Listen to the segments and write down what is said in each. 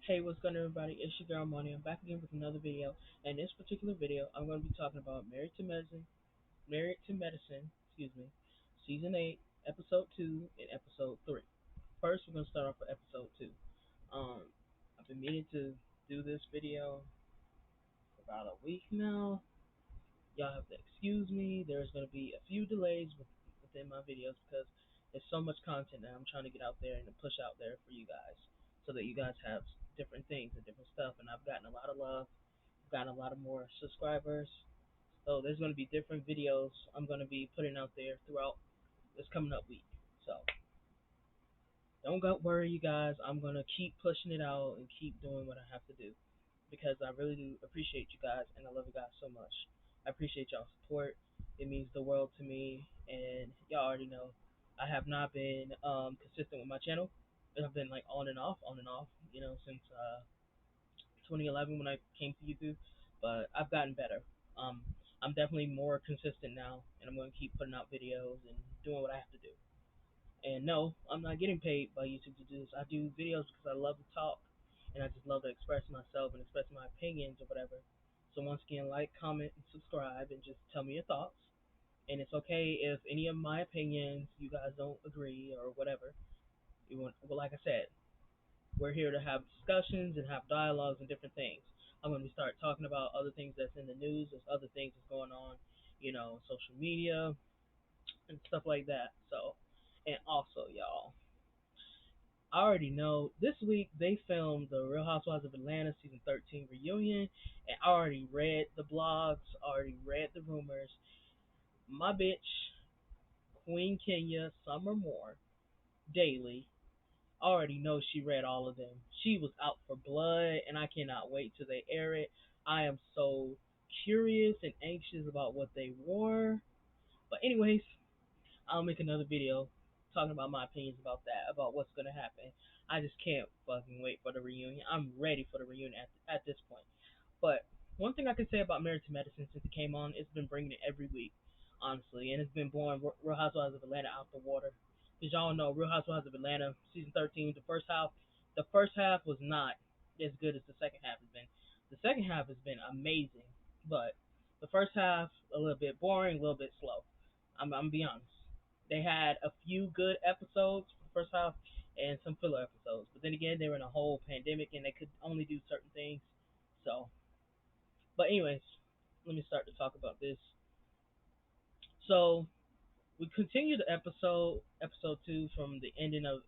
Hey, what's going on, everybody? It's your girl Money. I'm back again with another video. And in this particular video, I'm going to be talking about Married to Medicine, season 8, episode 2, and episode 3. First, we're going to start off with episode 2. Um, I've been meaning to do this video for about a week now. Y'all have to excuse me. There's going to be a few delays within my videos because there's so much content that I'm trying to get out there and to push out there for you guys so that you guys have different things and different stuff. And I've gotten a lot of love, gotten a lot of more subscribers. So there's going to be different videos I'm going to be putting out there throughout this coming up week. So don't go worry, you guys. I'm going to keep pushing it out and keep doing what I have to do because I really do appreciate you guys and I love you guys so much. I appreciate y'all's support. It means the world to me, and y'all already know I have not been consistent with my channel. I've been like on and off, since 2011 when I came to YouTube, but I've gotten better. Um, I'm definitely more consistent now, and I'm going to keep putting out videos and doing what I have to do. And no, I'm not getting paid by YouTube to do this. I do videos because I love to talk and I just love to express myself and express my opinions or whatever. So once again, like, comment, and subscribe, and just tell me your thoughts. And it's okay if any of my opinions you guys don't agree or whatever. Well, like I said, we're here to have discussions and have dialogues and different things. I'm going to start talking about other things that's in the news. There's other things that's going on, social media and stuff like that. So, and also, y'all, I already know this week they filmed the Real Housewives of Atlanta season 13 reunion, and I already read the blogs, already read the rumors. My bitch, Queen Kenya Summer Moore, Daily, already know she read all of them. She was out for blood, and I cannot wait till they air it. I am so curious and anxious about what they wore. But anyways, I'll make another video talking about my opinions about that, about what's gonna happen. I just can't fucking wait for the reunion. I'm ready for the reunion at this point. But one thing I can say about Married to Medicine since it came on, it's been bringing it every week, honestly, and it's been blowing Real Housewives of Atlanta out the water. Because y'all know Real Housewives of Atlanta season 13, the first half was not as good as the second half has been. The second half has been amazing, but the first half a little bit boring, a little bit slow. I'm be honest. They had a few good episodes for the first half and some filler episodes, but then again, they were in a whole pandemic and they could only do certain things. So, but anyways, let me start to talk about this. So we continue the episode 2 from the ending of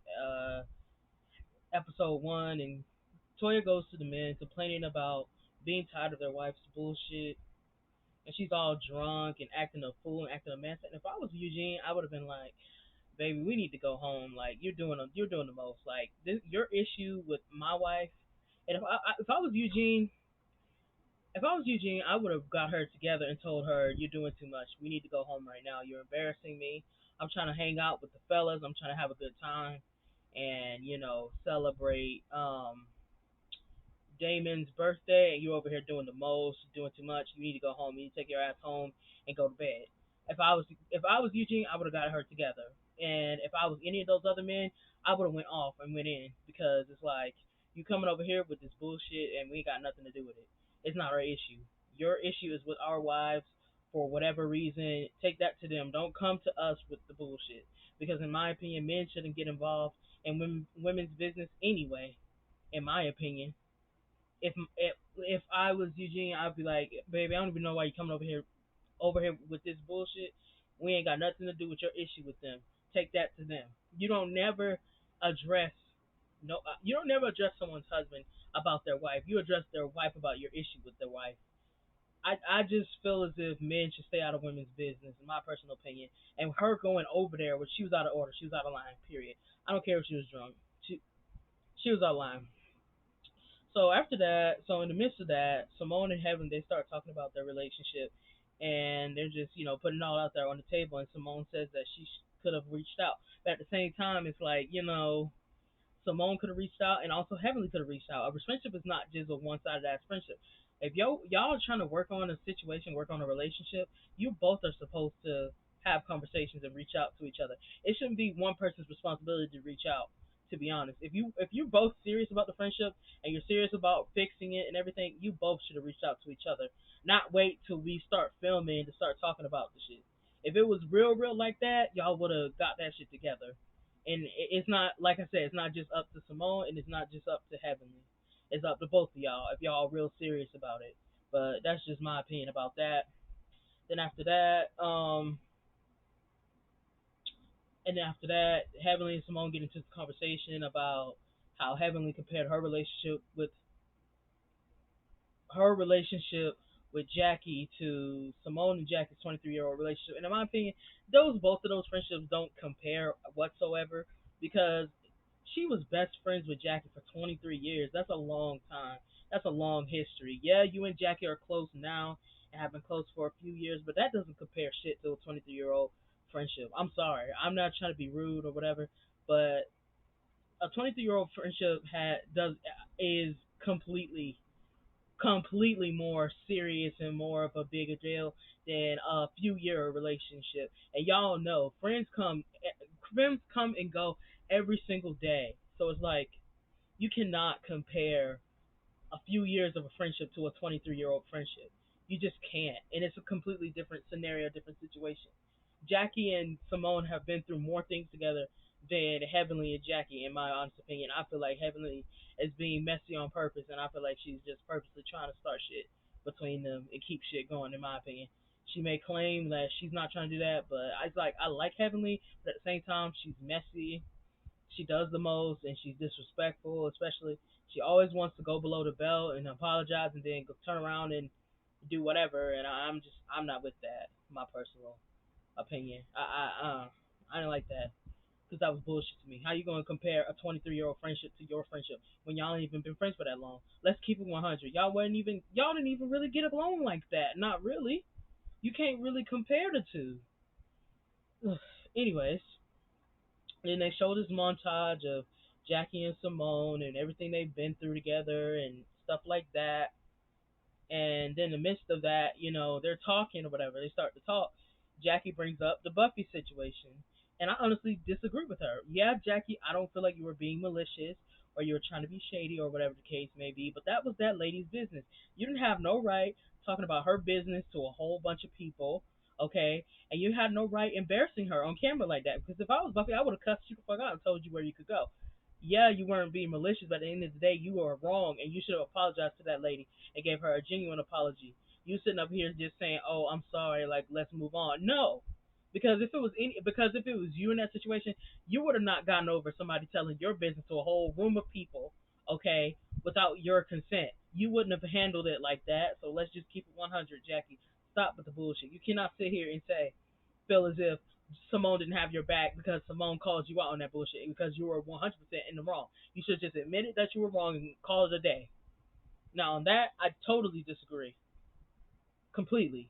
episode 1, and Toya goes to the men complaining about being tired of their wife's bullshit, and she's all drunk and acting a fool and acting a mess. And if I was Eugene, I would have been like, "Baby, we need to go home. Like you're doing the most. Like your issue with my wife." And if I was Eugene, I would have got her together and told her, "You're doing too much. We need to go home right now. You're embarrassing me. I'm trying to hang out with the fellas. I'm trying to have a good time, and celebrate Damon's birthday, and you're over here doing the most, doing too much. You need to go home. You need to take your ass home and go to bed." If I was Eugene, I would have got her together. And if I was any of those other men, I would have went off and went in because it's like you coming over here with this bullshit and we ain't got nothing to do with it. It's not our issue. Your issue is with our wives for whatever reason. Take that to them. Don't come to us with the bullshit because in my opinion, men shouldn't get involved in women's business anyway. In my opinion, if I was Eugene, I'd be like, "Baby, I don't even know why you coming over here with this bullshit. We ain't got nothing to do with your issue with them. Take that to them. Address you don't never address someone's husband about their wife. You address their wife about your issue with their wife. I just feel as if men should stay out of women's business, in my personal opinion. And her going over there, she was out of order. She was out of line. Period. I don't care if she was drunk. She was out of line. So after that, so in the midst of that, Simone and Heaven, they start talking about their relationship, and they're just putting it all out there on the table. And Simone says that she could have reached out, but at the same time, it's like Simone could have reached out, and also Heavenly could have reached out. A friendship is not just a one sided ass friendship. If y'all are trying to work on a situation, work on a relationship, you both are supposed to have conversations and reach out to each other. It shouldn't be one person's responsibility to reach out. To be honest, if you're both serious about the friendship and you're serious about fixing it and everything, you both should have reached out to each other. Not wait till we start filming to start talking about the shit. If it was real like that, y'all would have got that shit together. And it's not, like I said, it's not just up to Simone and it's not just up to Heavenly. It's up to both of y'all if y'all real serious about it. But that's just my opinion about that. Then after that, Heavenly and Simone get into the conversation about how Heavenly compared her relationship with Jackie to Simone and Jackie's 23-year-old relationship. And in my opinion, both of those friendships don't compare whatsoever because she was best friends with Jackie for 23 years. That's a long time. That's a long history. Yeah, you and Jackie are close now and have been close for a few years, but that doesn't compare shit to a 23-year-old friendship. I'm sorry. I'm not trying to be rude or whatever, but a 23-year-old friendship is completely more serious and more of a bigger deal than a few year relationship. And y'all know friends come and go every single day. So it's like you cannot compare a few years of a friendship to a 23-year-old friendship. You just can't. And it's a completely different scenario, different situation. Jackie and Simone have been through more things together than Heavenly and Jackie, in my honest opinion. I feel like Heavenly is being messy on purpose, and I feel like she's just purposely trying to start shit between them and keep shit going, in my opinion. She may claim that she's not trying to do that, but I like Heavenly, but at the same time, she's messy, she does the most and she's disrespectful, especially she always wants to go below the belt and apologize and then go, turn around and do whatever. And I'm not with that. My personal opinion. I didn't like that because that was bullshit to me. How you gonna compare a 23-year-old friendship to your friendship when y'all ain't even been friends for that long? Let's keep it 100. Y'all didn't even really get along like that. Not really. You can't really compare the two. Anyways, then they showed this montage of Jackie and Simone and everything they've been through together and stuff like that. And then in the midst of that, they're talking or whatever. They start to talk. Jackie brings up the Buffy situation. And I honestly disagree with her. Yeah, Jackie, I don't feel like you were being malicious or you were trying to be shady or whatever the case may be, but that was that lady's business. You didn't have no right talking about her business to a whole bunch of people, okay? And you had no right embarrassing her on camera like that. Because if I was Buffy, I would have cussed you the fuck out and told you where you could go. Yeah, you weren't being malicious, but at the end of the day, you were wrong, and you should have apologized to that lady and gave her a genuine apology. You sitting up here just saying, "Oh, I'm sorry," like let's move on. No, because if it was you in that situation, you would have not gotten over somebody telling your business to a whole room of people, okay, without your consent. You wouldn't have handled it like that. So let's just keep it 100, Jackie. Stop with the bullshit. You cannot sit here and feel as if Simone didn't have your back because Simone called you out on that bullshit because you were 100% in the wrong. You should just admit it that you were wrong and call it a day. Now, on that, I totally disagree. Completely.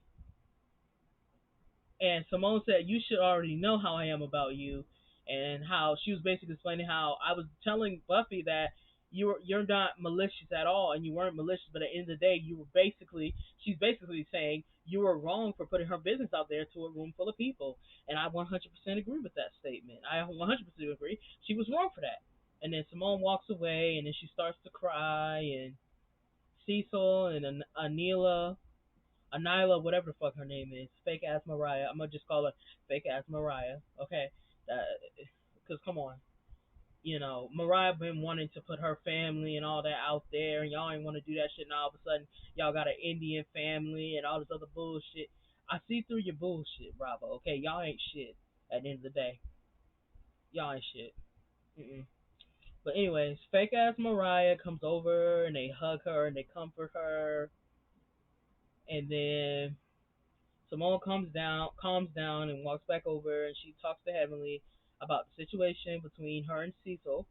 And Simone said, "You should already know how I am about you," and how she was basically explaining how I was telling Buffy that you're not malicious at all, and you weren't malicious, but at the end of the day, she's basically saying you were wrong for putting her business out there to a room full of people, and I 100% agree with that statement. I 100% agree. She was wrong for that. And then Simone walks away, and then she starts to cry, and Cecil and Anila, whatever the fuck her name is, fake ass Mariah. I'm gonna just call her fake ass Mariah, okay? Because come on, Mariah been wanting to put her family and all that out there, and y'all ain't want to do that shit. Now all of a sudden, y'all got an Indian family and all this other bullshit. I see through your bullshit, Bravo. Okay, y'all ain't shit. At the end of the day, y'all ain't shit. Mm-mm. But anyways, fake ass Mariah comes over and they hug her and they comfort her, and then Simone calms down, and walks back over, and she talks to Heavenly about the situation between her and Cecil.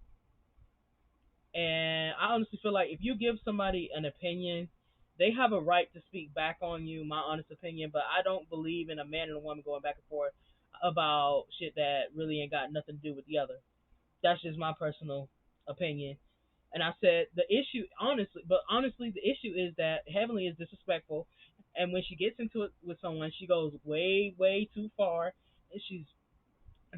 And I honestly feel like if you give somebody an opinion, they have a right to speak back on you. My honest opinion, but I don't believe in a man and a woman going back and forth about shit that really ain't got nothing to do with the other. That's just my personal opinion. And I said honestly, the issue is that Heavenly is disrespectful, and when she gets into it with someone, she goes way too far, and she's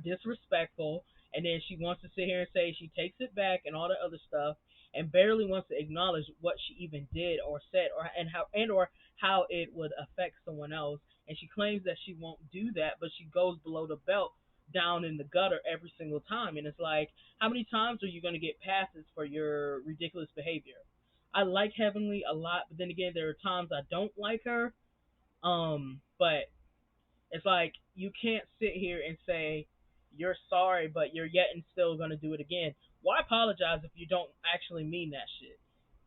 disrespectful, and then she wants to sit here and say she takes it back and all the other stuff, and barely wants to acknowledge what she even did or said, or how it would affect someone else. And she claims that she won't do that, but she goes below the belt down in the gutter every single time. And it's like, how many times are you going to get passes for your ridiculous behavior? I like Heavenly a lot, but then again, there are times I don't like her. But it's like you can't sit here and say you're sorry, but you're yet and still gonna do it again. Why apologize if you don't actually mean that shit?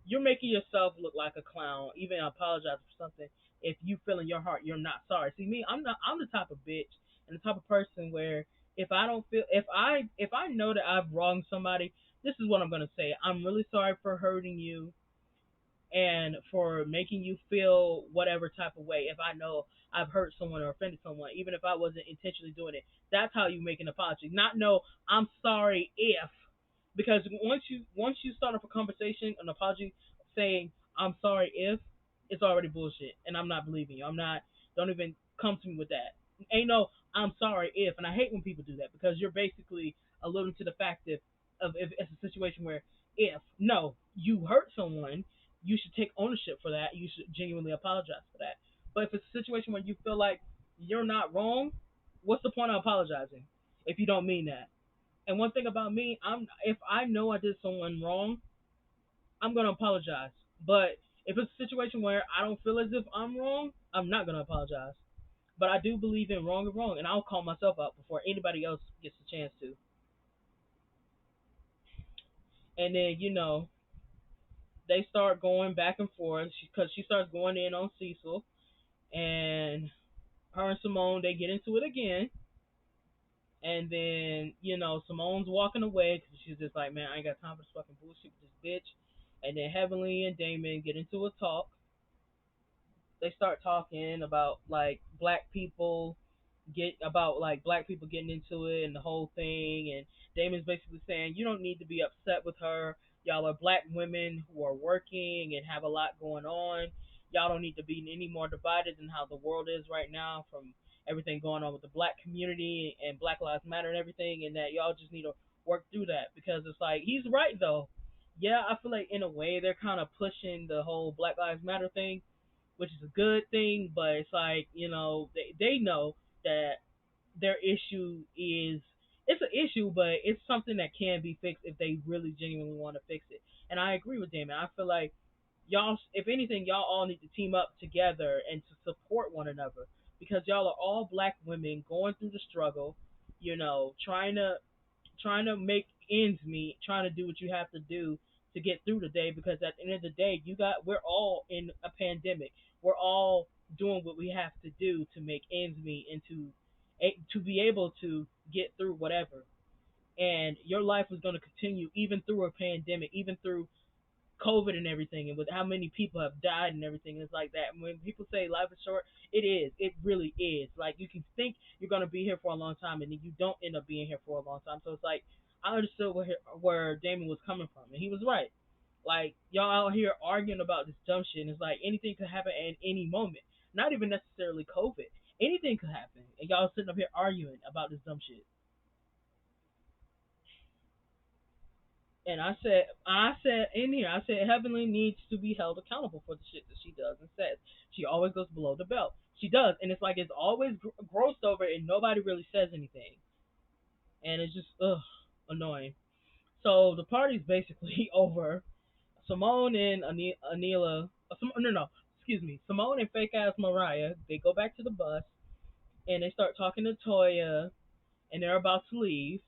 You're making yourself look like a clown, even apologize for something if you feel in your heart you're not sorry. See me, I'm not. I'm the type of bitch and the type of person where if I don't feel if I know that I've wronged somebody, this is what I'm gonna say. I'm really sorry for hurting you and for making you feel whatever type of way. If I know I've hurt someone or offended someone, even if I wasn't intentionally doing it, that's how you make an apology. Not no, I'm sorry if, because once you start up a conversation, an apology saying I'm sorry if, it's already bullshit, and I'm not believing you. I'm not. Don't even come to me with that. Ain't no I'm sorry if, and I hate when people do that because you're basically alluding to the fact that of if it's a situation where if no, you hurt someone, you should take ownership for that. You should genuinely apologize for that. But if it's a situation where you feel like you're not wrong, what's the point of apologizing if you don't mean that? And one thing about me, I'm if I know I did someone wrong, I'm gonna apologize. But if it's a situation where I don't feel as if I'm wrong, I'm not gonna apologize. But I do believe in wrong and wrong, and I'll call myself out before anybody else gets a chance to. And then they start going back and forth because she starts going in on Cecil, and her and Simone they get into it again, and then Simone's walking away because she's just like, man, I ain't got time for this fucking bullshit with this bitch. And then Heavenly and Damon get into a talk. They start talking about like black people getting into it and the whole thing, and Damon's basically saying you don't need to be upset with her. Y'all are black women who are working and have a lot going on. Y'all don't need to be any more divided than how the world is right now, from everything going on with the black community and Black Lives Matter and everything, and that y'all just need to work through that. Because it's like he's right though. Yeah, I feel like in a way they're kind of pushing the whole Black Lives Matter thing, which is a good thing, but it's like, they know that their issue is it's an issue, but it's something that can be fixed if they really genuinely want to fix it. And I agree with Damon. I feel like y'all, if anything, y'all all need to team up together and to support one another because y'all are all black women going through the struggle, trying to make ends meet, trying to do what you have to do to get through the day. Because at the end of the day, we're all in a pandemic. We're all doing what we have to do to make ends meet and to be able to get through whatever. And your life is going to continue even through a pandemic, even through COVID and everything, and with how many people have died and everything. It's like that. When people say life is short, it is. It really is. Like you can think you're gonna be here for a long time, and then you don't end up being here for a long time. So it's like I understood where Damon was coming from, and he was right. Like y'all out here arguing about this dumb shit, and it's like anything could happen at any moment. Not even necessarily COVID. Anything could happen, and y'all sitting up here arguing about this dumb shit. And I said in here, I said Heavenly needs to be held accountable for the shit that she does and says. She always goes below the belt. She does, and it's like it's always grossed over, and nobody really says anything, and it's just annoying. So the party's basically over. Simone and Anila, no, excuse me, Simone and fake ass Mariah, they go back to the bus and they start talking to Toya, and they're about to leave.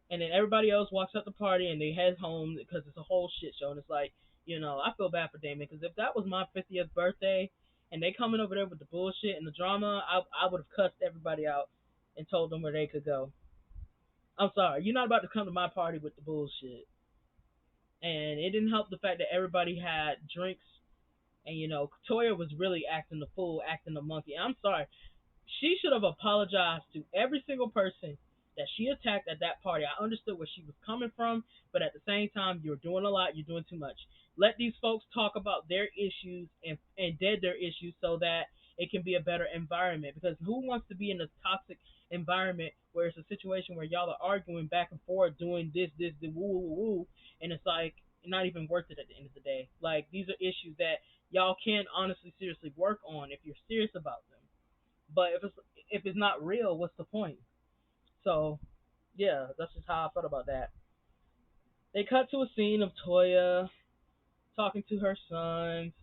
And then everybody else walks out the party and they head home because it's a whole shit show. And it's like, I feel bad for Damon because if that was my 50th birthday and they coming over there with the bullshit and the drama, I would have cussed everybody out and told them where they could go. I'm sorry, you're not about to come to my party with the bullshit. And it didn't help the fact that everybody had drinks, and Toya was really acting the fool, acting the monkey. I'm sorry, she should have apologized to every single person that she attacked at that party. I understood where she was coming from, but at the same time, you're doing a lot. You're doing too much. Let these folks talk about their issues and dead their issues so that it can be a better environment. Because who wants to be in a toxic environment where it's a situation where y'all are arguing back and forth, doing this, the woo, woo, woo, and it's like not even worth it at the end of the day. Like these are issues that y'all can honestly, seriously work on if you're serious about them. But if it's not real, what's the point? So yeah, that's just how I felt about that. They cut to a scene of Toya talking to her sons,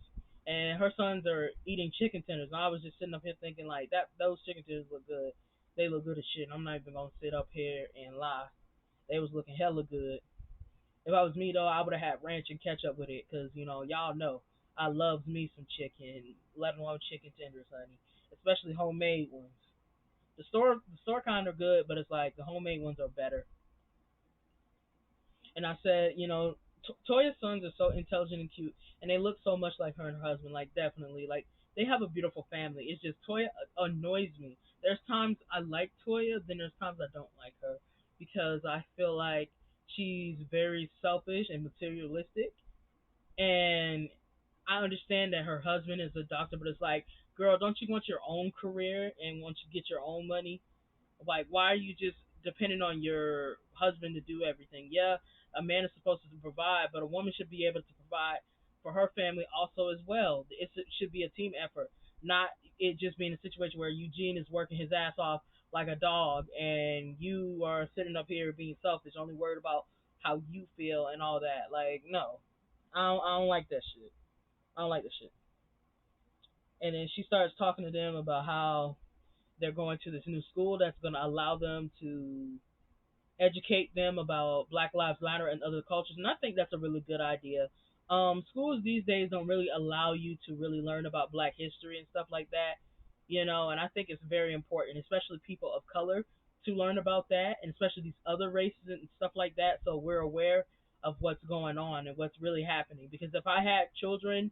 and her sons are eating chicken tenders. And I was just sitting up here thinking like that those chicken tenders look good. They look good as shit. I'm not even gonna sit up here and lie. They was looking hella good. If I was me though, I would have had ranch and ketchup with it, cause y'all know I loves me some chicken, let alone chicken tenders, honey, especially homemade ones. The store kind are good, but it's like the homemade ones are better. And I said, Toya's sons are so intelligent and cute, and they look so much like her and her husband. Like definitely, like they have a beautiful family. It's just Toya annoys me. There's times I like Toya, then there's times I don't like her because I feel like she's very selfish and materialistic. And I understand that her husband is a doctor, but it's like, girl, don't you want your own career and want you get your own money? Like, why are you just depending on your husband to do everything? Yeah, a man is supposed to provide, but a woman should be able to provide for her family also as well. It should be a team effort, not it just being a situation where Eugene is working his ass off like a dog, and you are sitting up here being selfish, only worried about how you feel and all that. Like, no, I don't like that shit. I don't like that shit. And then she starts talking to them about how they're going to this new school that's going to allow them to educate them about Black Lives Matter and other cultures, and I think that's a really good idea. Schools these days don't really allow you to really learn about Black history and stuff like that, and I think it's very important, especially people of color, to learn about that, and especially these other races and stuff like that, so we're aware of what's going on and what's really happening. Because if I had children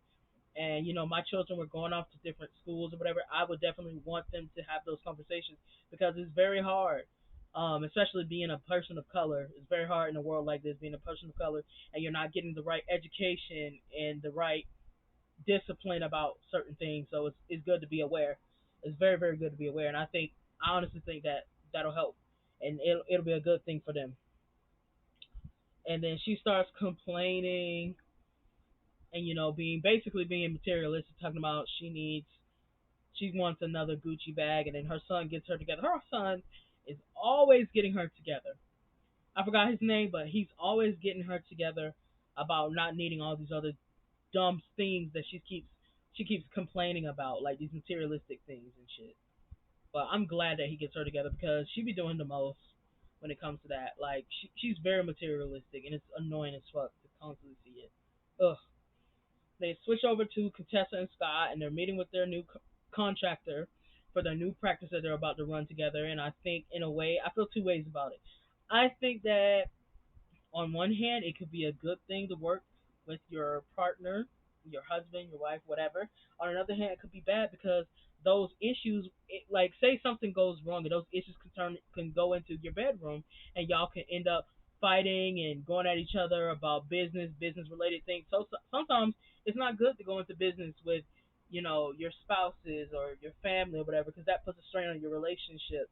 and my children were going off to different schools or whatever, I would definitely want them to have those conversations because it's very hard, especially being a person of color. It's very hard in a world like this, being a person of color, and you're not getting the right education and the right discipline about certain things. So it's good to be aware. It's very very good to be aware, and I honestly think that that'll help, and it'll be a good thing for them. And then she starts complaining and being basically being materialistic, talking about she wants another Gucci bag, and then her son gets her together. Her son is always getting her together. I forgot his name, but he's always getting her together about not needing all these other dumb things that she keeps complaining about, like these materialistic things and shit. But I'm glad that he gets her together because she be doing the most when it comes to that. Like she's very materialistic, and it's annoying as fuck to constantly see it. Ugh. They switch over to Contessa and Scott, and they're meeting with their new contractor for their new practice that they're about to run together. And I think, in a way, I feel two ways about it. I think that on one hand, it could be a good thing to work with your partner, your husband, your wife, whatever. On another hand, it could be bad because those issues, like say something goes wrong, and those issues can go into your bedroom, and y'all can end up fighting and going at each other about business related things. So sometimes it's not good to go into business with, your spouses or your family or whatever, because that puts a strain on your relationship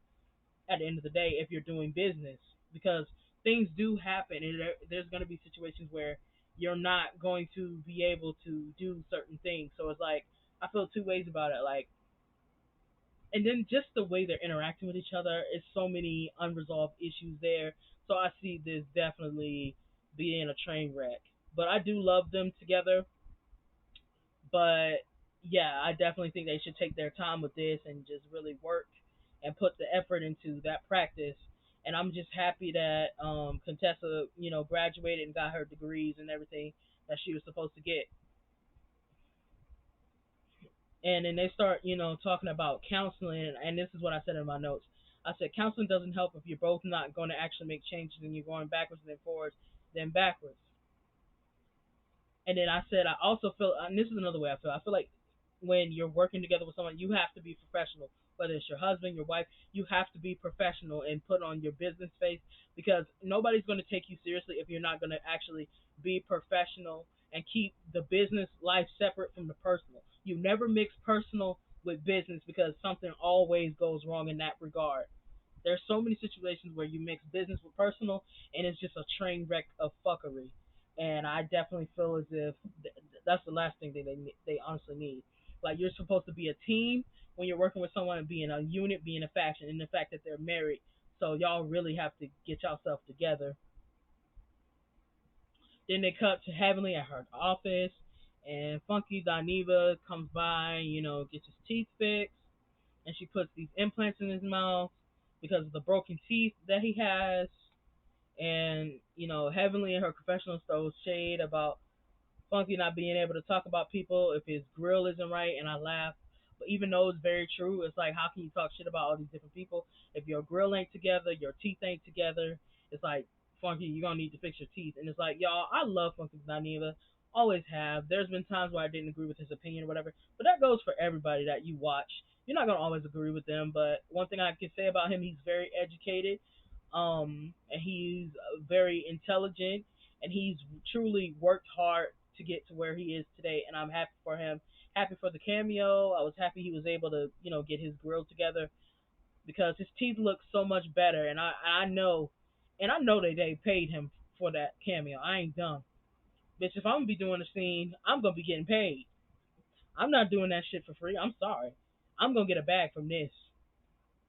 at the end of the day if you're doing business, because things do happen, and there's going to be situations where you're not going to be able to do certain things. So it's like I feel two ways about it. Like, and then just the way they're interacting with each other is so many unresolved issues there. So I see this definitely being a train wreck. But I do love them together. But yeah, I definitely think they should take their time with this and just really work and put the effort into that practice. And I'm just happy that Contessa, graduated and got her degrees and everything that she was supposed to get. And then they start, talking about counseling. And this is what I said in my notes. I said counseling doesn't help if you're both not going to actually make changes and you're going backwards and then forwards, then backwards. And then I said, I also feel, and this is another way I feel. I feel like when you're working together with someone, you have to be professional. Whether it's your husband, your wife, you have to be professional and put on your business face, because nobody's going to take you seriously if you're not going to actually be professional and keep the business life separate from the personal. You never mix personal with business because something always goes wrong in that regard. There's so many situations where you mix business with personal, and it's just a train wreck of fuckery. and I definitely feel as if that's the last thing they honestly need. Like you're supposed to be a team when you're working with someone and being a unit, being a faction, and the fact that they're married, so y'all really have to get yourself together. Then they cut to Heavenly at her office, and Funky Dineva comes by, gets his teeth fixed, and she puts these implants in his mouth because of the broken teeth that he has. And Heavenly and her professionals throw shade about Funky not being able to talk about people if his grill isn't right, and I laugh. But even though it's very true, it's like how can you talk shit about all these different people if your grill ain't together, your teeth ain't together? It's like Funky, you're gonna need to fix your teeth. And it's like, y'all, I love Funky Dineva, always have. There's been times where I didn't agree with his opinion or whatever, but that goes for everybody that you watch. You're not gonna always agree with them, but one thing I can say about him, he's very educated, and he's very intelligent, and he's truly worked hard to get to where he is today, and I'm happy for him. Happy for the cameo. I was happy he was able to, get his grill together because his teeth look so much better, and I know that they paid him for that cameo. I ain't dumb, bitch. If I'm gonna be doing a scene, I'm gonna be getting paid. I'm not doing that shit for free. I'm sorry. I'm gonna get a bag from this.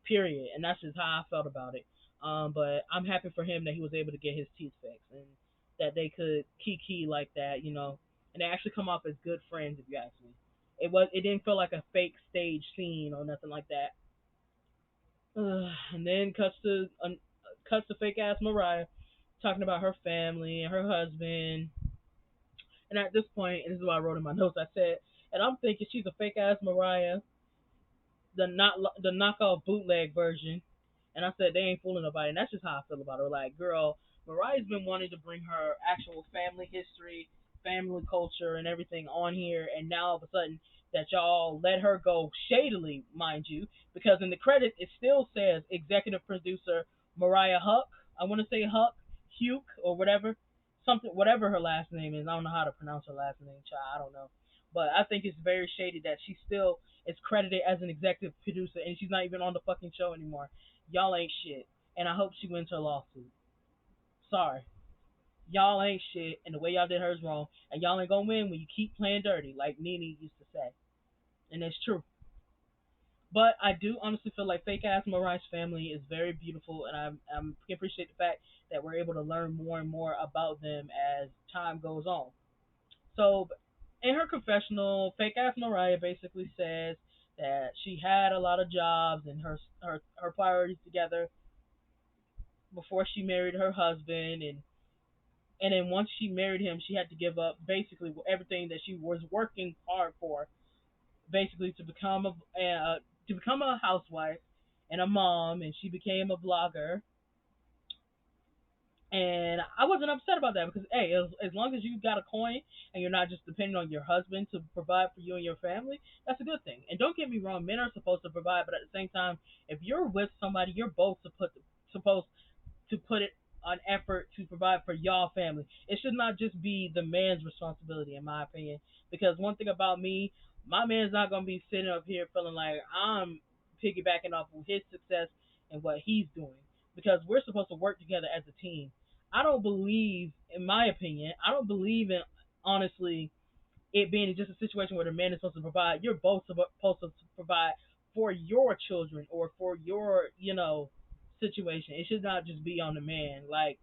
Period. And that's just how I felt about it. But I'm happy for him that he was able to get his teeth fixed and that they could kiki like that, and they actually come off as good friends if you ask me. It didn't feel like a fake stage scene or nothing like that. And then cuts to fake ass Mariah talking about her family and her husband. And at this point, and this is what I wrote in my notes, I said, and I'm thinking she's a fake ass Mariah, the knockoff bootleg version. And I said they ain't fooling nobody, and that's just how I feel about her. Like, girl, Mariah's been wanting to bring her actual family history, family culture, and everything on here, and now all of a sudden that y'all let her go shadily, mind you, because in the credits it still says executive producer Mariah Huck. I want to say Huck, Huke, or whatever, something, whatever her last name is. I don't know how to pronounce her last name, child. I don't know, but I think it's very shady that she still is credited as an executive producer, and she's not even on the fucking show anymore. Y'all ain't shit, and I hope she wins her lawsuit. Sorry, y'all ain't shit, and the way y'all did hers wrong, and y'all ain't gonna win when you keep playing dirty, like Nene used to say, and it's true. But I do honestly feel like fake ass Mariah's family is very beautiful, and I appreciate the fact that we're able to learn more and more about them as time goes on. So, in her confessional, fake ass Mariah basically says that she had a lot of jobs and her priorities together before she married her husband, and then once she married him, she had to give up basically everything that she was working hard for, basically to become a housewife and a mom, and she became a blogger. And I wasn't upset about that because, hey, as long as you got a coin and you're not just depending on your husband to provide for you and your family, that's a good thing. And don't get me wrong, men are supposed to provide, but at the same time, if you're with somebody, you're both supposed to put it an effort to provide for y'all family. It should not just be the man's responsibility, in my opinion. Because one thing about me, my man's not gonna be sitting up here feeling like I'm piggybacking off of his success and what he's doing. Because we're supposed to work together as a team. I don't believe, in my opinion, I don't believe in honestly it being just a situation where the man is supposed to provide. You're both supposed to provide for your children or for your, situation. It should not just be on the man. Like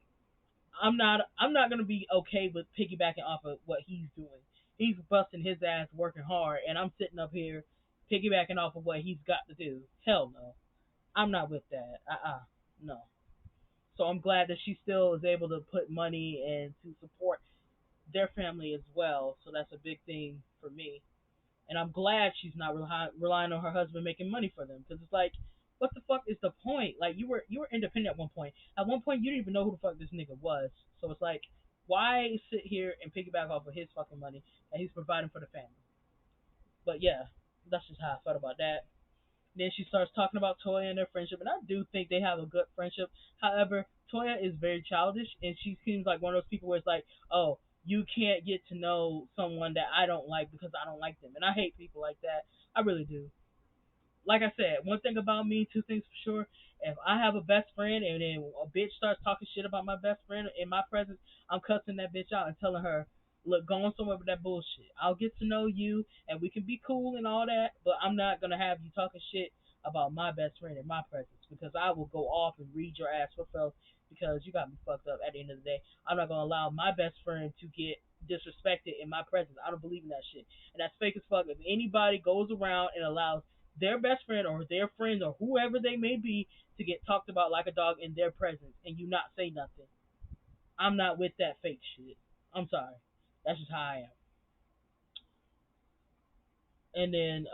I'm not gonna be okay with piggybacking off of what he's doing. He's busting his ass working hard, and I'm sitting up here piggybacking off of what he's got to do. Hell no, I'm not with that. No. So I'm glad that she still is able to put money and to support their family as well. So that's a big thing for me. And I'm glad she's not relying on her husband making money for them, because it's like, what the fuck is the point? Like you were independent at one point. At one point, you didn't even know who the fuck this nigga was. So it's like, why sit here and piggyback off of his fucking money that he's providing for the family? But yeah, that's just how I felt about that. Then she starts talking about Toya and their friendship, and I do think they have a good friendship. However, Toya is very childish, and she seems like one of those people where it's like, oh, you can't get to know someone that I don't like because I don't like them, and I hate people like that. I really do. like I said, one thing about me, two things for sure. If I have a best friend and then a bitch starts talking shit about my best friend in my presence, I'm cussing that bitch out and telling her, look, go on somewhere with that bullshit. I'll get to know you and we can be cool and all that, but I'm not gonna have you talking shit about my best friend in my presence because I will go off and read your ass for fellas because you got me fucked up at the end of the day. I'm not gonna allow my best friend to get disrespected in my presence. I don't believe in that shit. And that's fake as fuck. If anybody goes around and allows their best friend or their friends or whoever they may be to get talked about like a dog in their presence and you not say nothing, I'm not with that fake shit. I'm sorry. That's just how I am. And then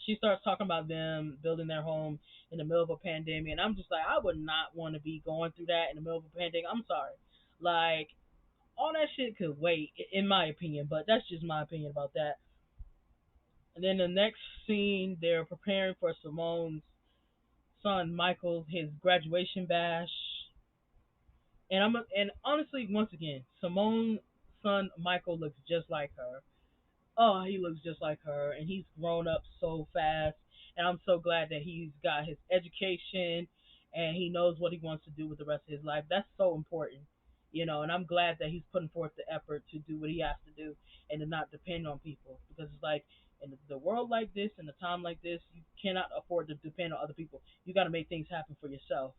she starts talking about them building their home in the middle of a pandemic, and I'm just like, I would not want to be going through that in the middle of a pandemic. I'm sorry, like all that shit could wait, in my opinion, but that's just my opinion about that. And then the next scene, they're preparing for Simone's son Michael his graduation bash, and honestly, once again, Simone's son Michael looks just like her. Oh, he looks just like her, and he's grown up so fast. And I'm so glad that he's got his education and he knows what he wants to do with the rest of his life. That's so important, And I'm glad that he's putting forth the effort to do what he has to do and to not depend on people because it's like in the world like this, in a time like this, you cannot afford to depend on other people. You got to make things happen for yourself.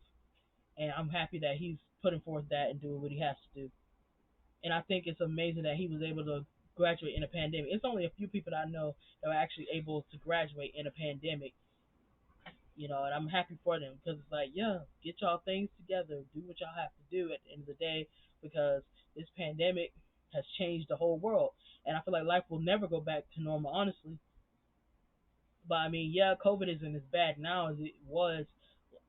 And I'm happy that he's putting forth that and doing what he has to do. And I think it's amazing that he was able to graduate in a pandemic. It's only a few people that I know that were actually able to graduate in a pandemic, and I'm happy for them because it's like, yeah, get y'all things together, do what y'all have to do at the end of the day because this pandemic has changed the whole world. And I feel like life will never go back to normal, honestly. But I mean, yeah, COVID isn't as bad now as it was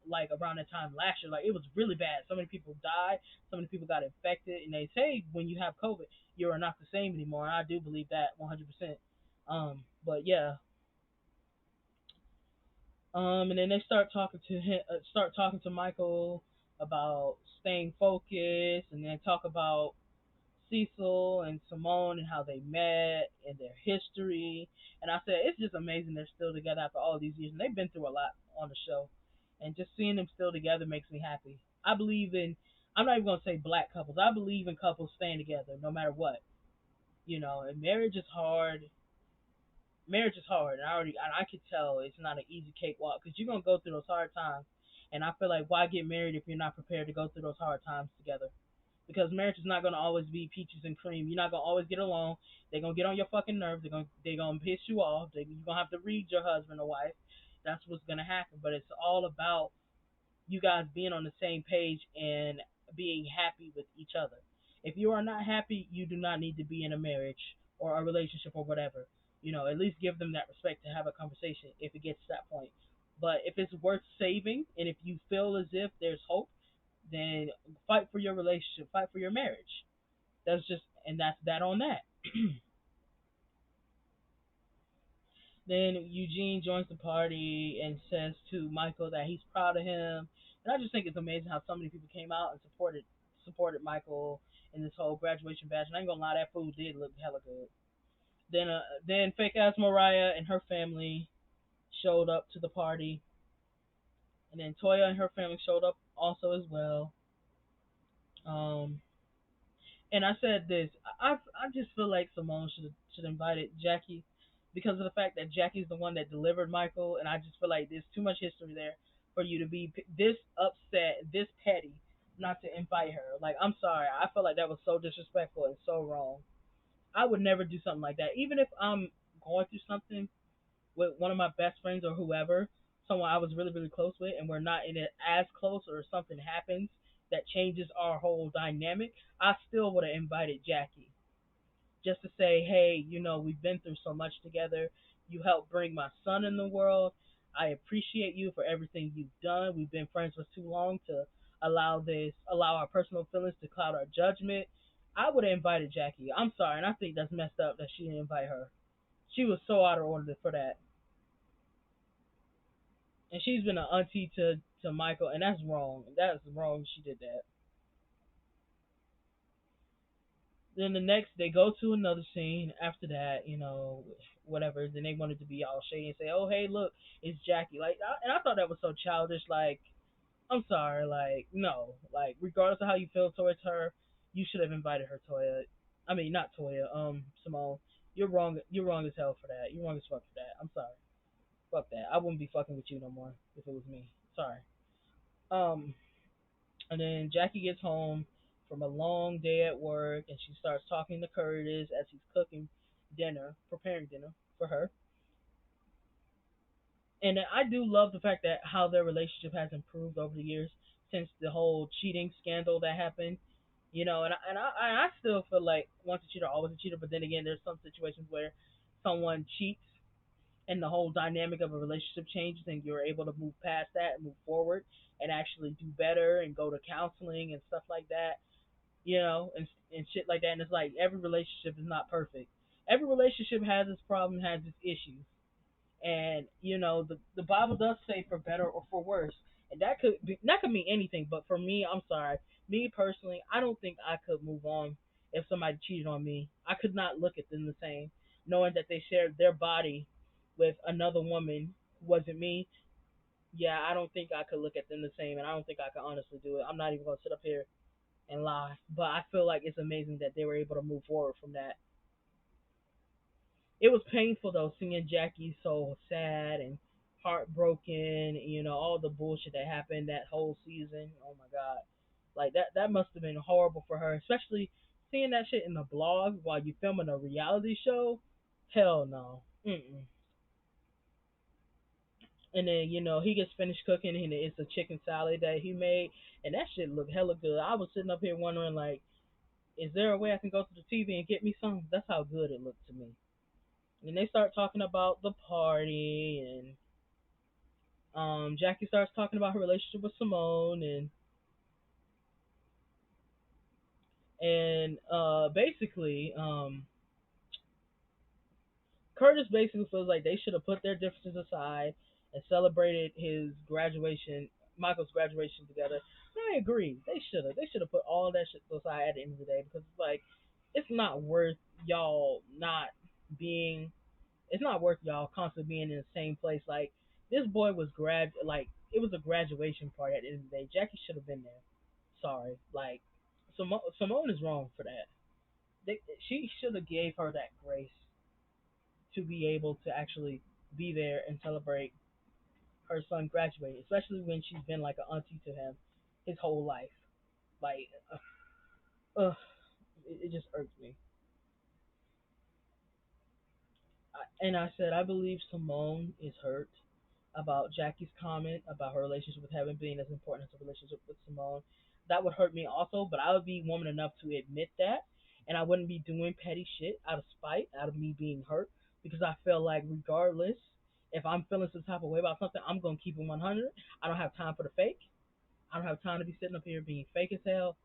like around that time last year. Like it was really bad. So many people died. So many people got infected. And they say when you have COVID, you are not the same anymore. And I do believe that 100%. But yeah. And then they start talking to Michael about staying focused, and then talk about Cecil and Simone and how they met and their history. And I said, it's just amazing they're still together after all these years. And they've been through a lot on the show. And just seeing them still together makes me happy. I believe in, I'm not even going to say black couples. I believe in couples staying together no matter what. And marriage is hard. Marriage is hard. And I could tell it's not an easy cakewalk because you're going to go through those hard times. And I feel like why get married if you're not prepared to go through those hard times together? Because marriage is not gonna always be peaches and cream. You're not gonna always get along. They're gonna get on your fucking nerves. They're gonna piss you off. You're gonna have to read your husband or wife. That's what's gonna happen. But it's all about you guys being on the same page and being happy with each other. If you are not happy, you do not need to be in a marriage or a relationship or whatever. At least give them that respect to have a conversation if it gets to that point. But if it's worth saving and if you feel as if there's hope, then fight for your relationship, fight for your marriage. That's that on that. Then Eugene joins the party and says to Michael that he's proud of him. And I just think it's amazing how so many people came out and supported Michael in this whole graduation bash. And I ain't gonna lie, that food did look hella good. Then fake ass Mariah and her family showed up to the party, and then Toya and her family showed up also as well. Um, And I said this. I just feel like Simone should invited Jackie because of the fact that Jackie's the one that delivered Michael, and I just feel like there's too much history there for you to be this upset, this petty, not to invite her. Like I'm sorry, I feel like that was so disrespectful and so wrong. I would never do something like that, even if I'm going through something with one of my best friends or whoever, someone I was really really close with, and we're not in it as close, or something happens that changes our whole dynamic, I still would have invited Jackie just to say, hey, we've been through so much together. You helped bring my son in the world. I appreciate you for everything you've done. We've been friends for too long to allow our personal feelings to cloud our judgment. I would have invited Jackie. I'm sorry, and I think that's messed up that she didn't invite her. She was so out of order for that. And she's been an auntie to Michael, and that's wrong. That's wrong. She did that. then the next they go to another scene after that, whatever. Then they wanted to be all shady and say, "Oh, hey, look, it's Jackie." And I thought that was so childish. Like, I'm sorry, like, no, like, regardless of how you feel towards her, you should have invited her, Toya. I mean, not Toya, Simone. You're wrong. You're wrong as hell for that. You're wrong as fuck for that. I'm sorry. Fuck that. I wouldn't be fucking with you no more if it was me. Sorry. Um, and then Jackie gets home from a long day at work, and she starts talking to Curtis as he's cooking dinner, preparing dinner for her. And I do love the fact that how their relationship has improved over the years since the whole cheating scandal that happened. And I still feel like once a cheater, always a cheater. But then again, there's some situations where someone cheats and the whole dynamic of a relationship changes, and you're able to move past that and move forward and actually do better and go to counseling and stuff like that. And shit like that. And it's like every relationship is not perfect. Every relationship has its problem, has its issues. And the Bible does say for better or for worse, and that could mean anything. But for me, I'm sorry, me personally, I don't think I could move on if somebody cheated on me. I could not look at them the same, knowing that they shared their body with another woman who wasn't me. Yeah, I don't think I could look at them the same, and I don't think I could honestly do it. I'm not even gonna sit up here and lie, but I feel like it's amazing that they were able to move forward from that. It was painful though, seeing Jackie so sad and heartbroken. All the bullshit that happened that whole season. Oh my god, like that must have been horrible for her, especially seeing that shit in the blog while you filming a reality show. Hell no. Mm-mm. And then he gets finished cooking, and it's a chicken salad that he made, and that shit looked hella good. I was sitting up here wondering, like, is there a way I can go to the TV and get me some? That's how good it looked to me. And they start talking about the party, and Jackie starts talking about her relationship with Simone, and basically, Curtis basically feels like they should have put their differences aside and celebrated his graduation, Michael's graduation together. And I agree, they should have. They should have put all that shit aside at the end of the day, because it's like it's not worth y'all not being. It's not worth y'all constantly being in the same place. Like, this boy was like, it was a graduation party at the end of the day. Jackie should have been there. Sorry, like, Simone is wrong for that. She should have gave her that grace to be able to actually be there and celebrate her son graduating, especially when she's been like an auntie to him his whole life. Like, it just irks me. And I said, I believe Simone is hurt about Jackie's comment about her relationship with Heaven being as important as a relationship with Simone. That would hurt me also, but I would be woman enough to admit that, and I wouldn't be doing petty shit out of spite, out of me being hurt, because I feel like regardless, if I'm feeling some type of way about something, I'm gonna keep it 100. I don't have time for the fake. I don't have time to be sitting up here being fake as hell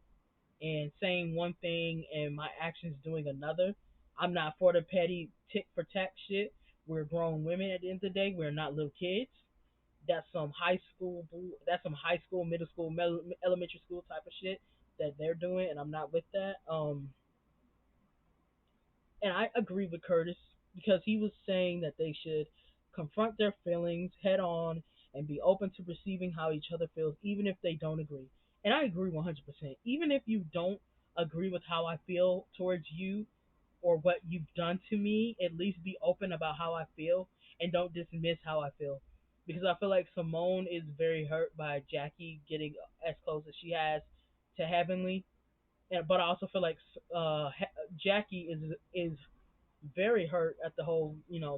and saying one thing and my actions doing another. I'm not for the petty tick for tack shit. We're grown women at the end of the day. We're not little kids. That's some high school. That's some high school, middle school, elementary school type of shit that they're doing, and I'm not with that. And I agree with Curtis because he was saying that they should confront their feelings head on and be open to receiving how each other feels, even if they don't agree. And I agree 100%. Even if you don't agree with how I feel towards you or what you've done to me, at least be open about how I feel and don't dismiss how I feel. Because I feel like Simone is very hurt by Jackie getting as close as she has to Heavenly, but I also feel like Jackie is very hurt at the whole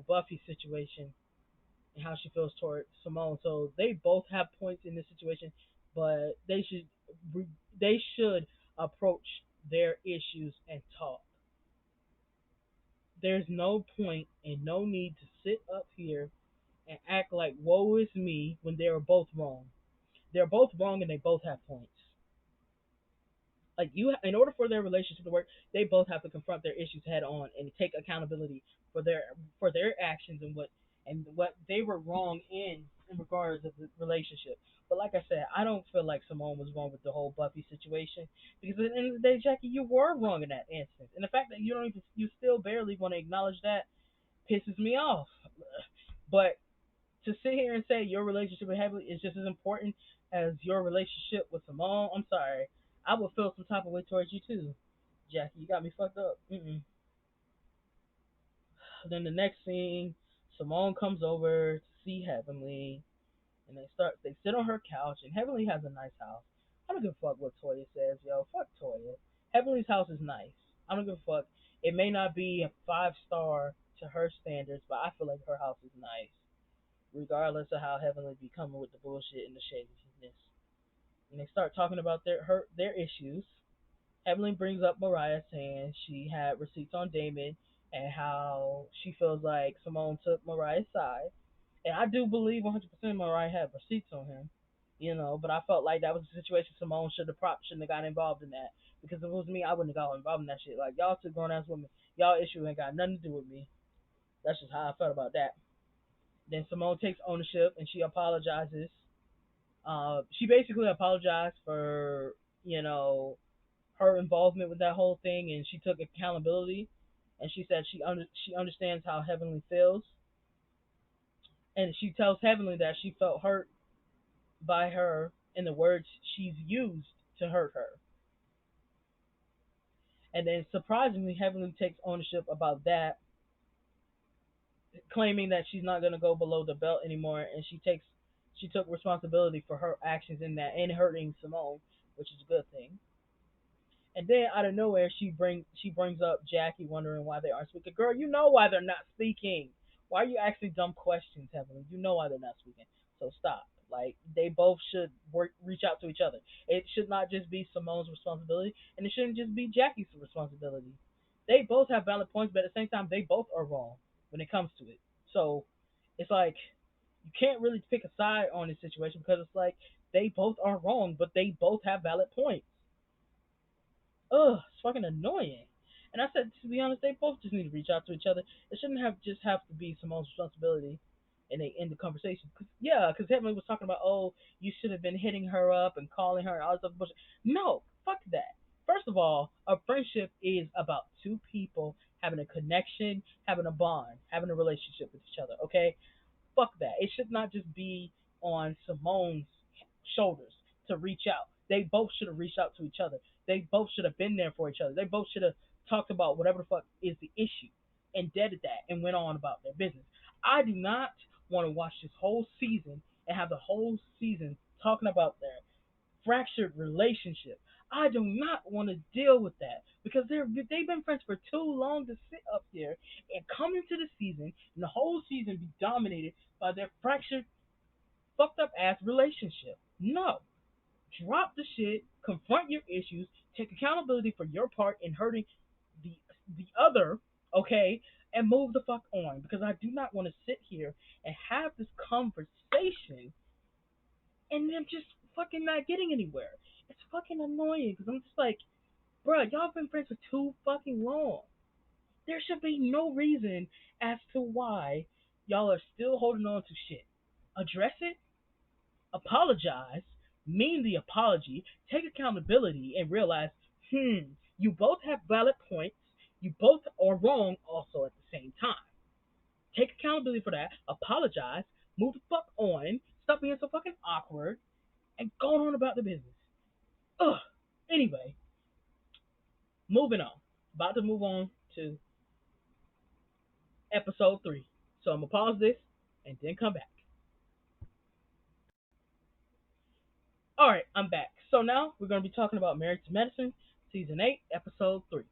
Buffy situation and how she feels toward Simone. So they both have points in this situation, but they should approach their issues and talk. There's no point and no need to sit up here and act like woe is me when they are both wrong. They're both wrong and they both have points. Like, in order for their relationship to work, they both have to confront their issues head on and take accountability for their actions and what they were wrong in regards of the relationship. But like I said, I don't feel like Simone was wrong with the whole Buffy situation because at the end of the day, Jackie, you were wrong in that instance, and the fact that you still barely want to acknowledge that pisses me off. But to sit here and say your relationship with Heavenly is just as important as your relationship with Simone, I'm sorry, I would feel some type of way towards you too, Jackie. You got me fucked up. Mm-mm. Then the next scene, Simone comes over to see Heavenly, and they sit on her couch, and Heavenly has a nice house. I don't give a fuck what Toya says, yo. Fuck Toya. Heavenly's house is nice. I don't give a fuck. It may not be a 5 star to her standards, but I feel like her house is nice, regardless of how Heavenly be coming with the bullshit and the shadiness. And they start talking about their issues. Evelyn brings up Mariah saying she had receipts on Damon and how she feels like Simone took Mariah's side. And I do believe 100% Mariah had receipts on him, but I felt like that was a situation Simone shouldn't have got involved in that. Because if it was me, I wouldn't have got involved in that shit. Like, y'all two grown ass women, y'all issue ain't got nothing to do with me. That's just how I felt about that. Then Simone takes ownership and she apologizes. She basically apologized for, you know, her involvement with that whole thing, and she took accountability. And she said she understands how Heavenly feels, and she tells Heavenly that she felt hurt by her and the words she's used to hurt her. And then surprisingly, Heavenly takes ownership about that, claiming that she's not gonna go below the belt anymore, and she took responsibility for her actions in that and hurting Simone, which is a good thing. And then out of nowhere, she brings up Jackie, wondering why they aren't speaking. Girl, you know why they're not speaking. Why are you asking dumb questions, Heavenly? You know why they're not speaking. So stop. Like, they both should reach out to each other. It should not just be Simone's responsibility, and it shouldn't just be Jackie's responsibility. They both have valid points, but at the same time, they both are wrong when it comes to it. So it's like you can't really pick a side on this situation because it's like they both are wrong, but they both have valid points. Ugh, it's fucking annoying. And I said, to be honest, they both just need to reach out to each other. It shouldn't have to be Simone's responsibility, and they end the conversation. Yeah, because Heavenly was talking about, oh, you should have been hitting her up and calling her and all this other bullshit. No, fuck that. First of all, a friendship is about two people having a connection, having a bond, having a relationship with each other. Okay, fuck that. It should not just be on Simone's shoulders to reach out. They both should have reached out to each other. They both should have been there for each other. They both should have talked about whatever the fuck is the issue and deaded that and went on about their business. I do not want to watch this whole season and have the whole season talking about their fractured relationship. I do not want to deal with that because they've been friends for too long to sit up here and come into the season and the whole season be dominated by their fractured, fucked up ass relationship. No, drop the shit, confront your issues, take accountability for your part in hurting the the other, okay, and move the fuck on because I do not want to sit here and have this conversation and them just fucking not getting anywhere. It's fucking annoying because I'm just like, bruh, y'all been friends for too fucking long. There should be no reason as to why y'all are still holding on to shit. Address it, apologize, mean the apology, take accountability, and realize, you both have valid points. You both are wrong also at the same time. Take accountability for that, apologize, move the fuck on, stop being so fucking awkward, and go on about the business. Ugh. Anyway, moving on. About to move on to episode 3. So I'm going to pause this and then come back. Alright, I'm back. So now we're going to be talking about Married to Medicine, Season 8, Episode 3.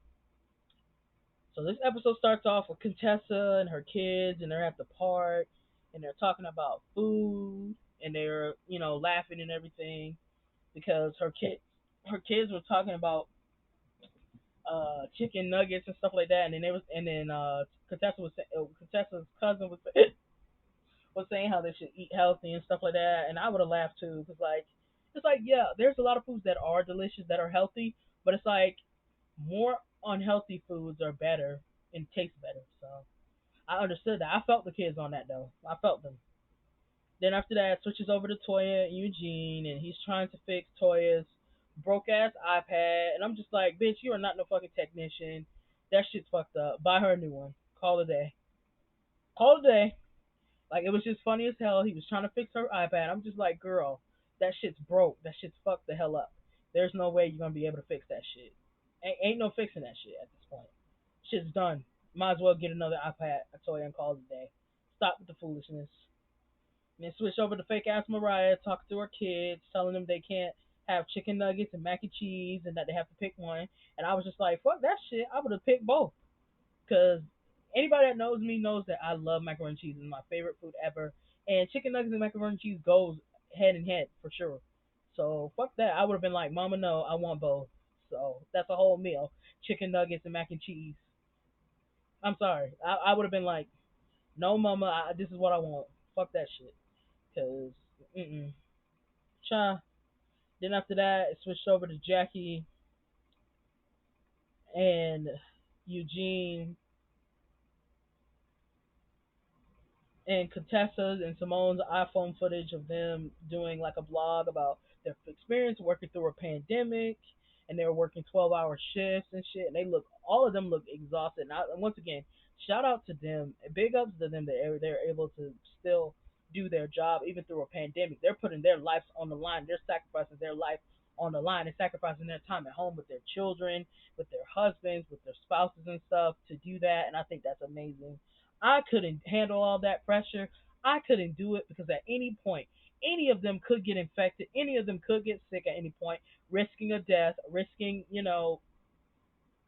So this episode starts off with Contessa and her kids, and they're at the park, and they're talking about food, and they're, laughing and everything because her kids were talking about chicken nuggets and stuff like that, and then Contessa's cousin was saying how they should eat healthy and stuff like that, and I would have laughed too, because it's like, yeah, there's a lot of foods that are delicious that are healthy, but it's like more unhealthy foods are better and taste better. So I understood that. I felt the kids on that though. I felt them. Then after that, switches over to Toya and Eugene, and he's trying to fix Toya's broke ass iPad, and I'm just like, bitch, you are not no fucking technician. That shit's fucked up. Buy her a new one. Call it a day. Call it a day. Like it was just funny as hell. He was trying to fix her iPad. I'm just like, girl, that shit's broke. That shit's fucked the hell up. There's no way you're gonna be able to fix that shit. Ain't no fixing that shit at this point. Shit's done. Might as well get another iPad, a toy, and call it a day. Stop with the foolishness. And then switch over to fake ass Mariah, talking to her kids, telling them they can't have chicken nuggets and mac and cheese, and that they have to pick one. And I was just like, fuck that shit. I would have picked both. Cause anybody that knows me knows that I love macaroni and cheese. It's my favorite food ever. And chicken nuggets and macaroni and cheese goes head in head for sure. So fuck that. I would have been like, Mama, no, I want both. So that's a whole meal: chicken nuggets and mac and cheese. I'm sorry. I would have been like, no, Mama, this is what I want. Fuck that shit. Cause cha. Then after that, it switched over to Jackie and Eugene and Contessa's and Simone's iPhone footage of them doing like a blog about their experience working through a pandemic, and they were working 12-hour shifts and shit, and all of them look exhausted. And once again, shout out to them, big ups to them that they're able to still do their job even through a pandemic. They're putting their lives on the line. They're sacrificing their life on the line and sacrificing their time at home with their children, with their husbands, with their spouses and stuff to do that, and I think that's amazing. I couldn't handle all that pressure. I couldn't do it because at any point, any of them could get infected. Any of them could get sick at any point, risking a death, risking,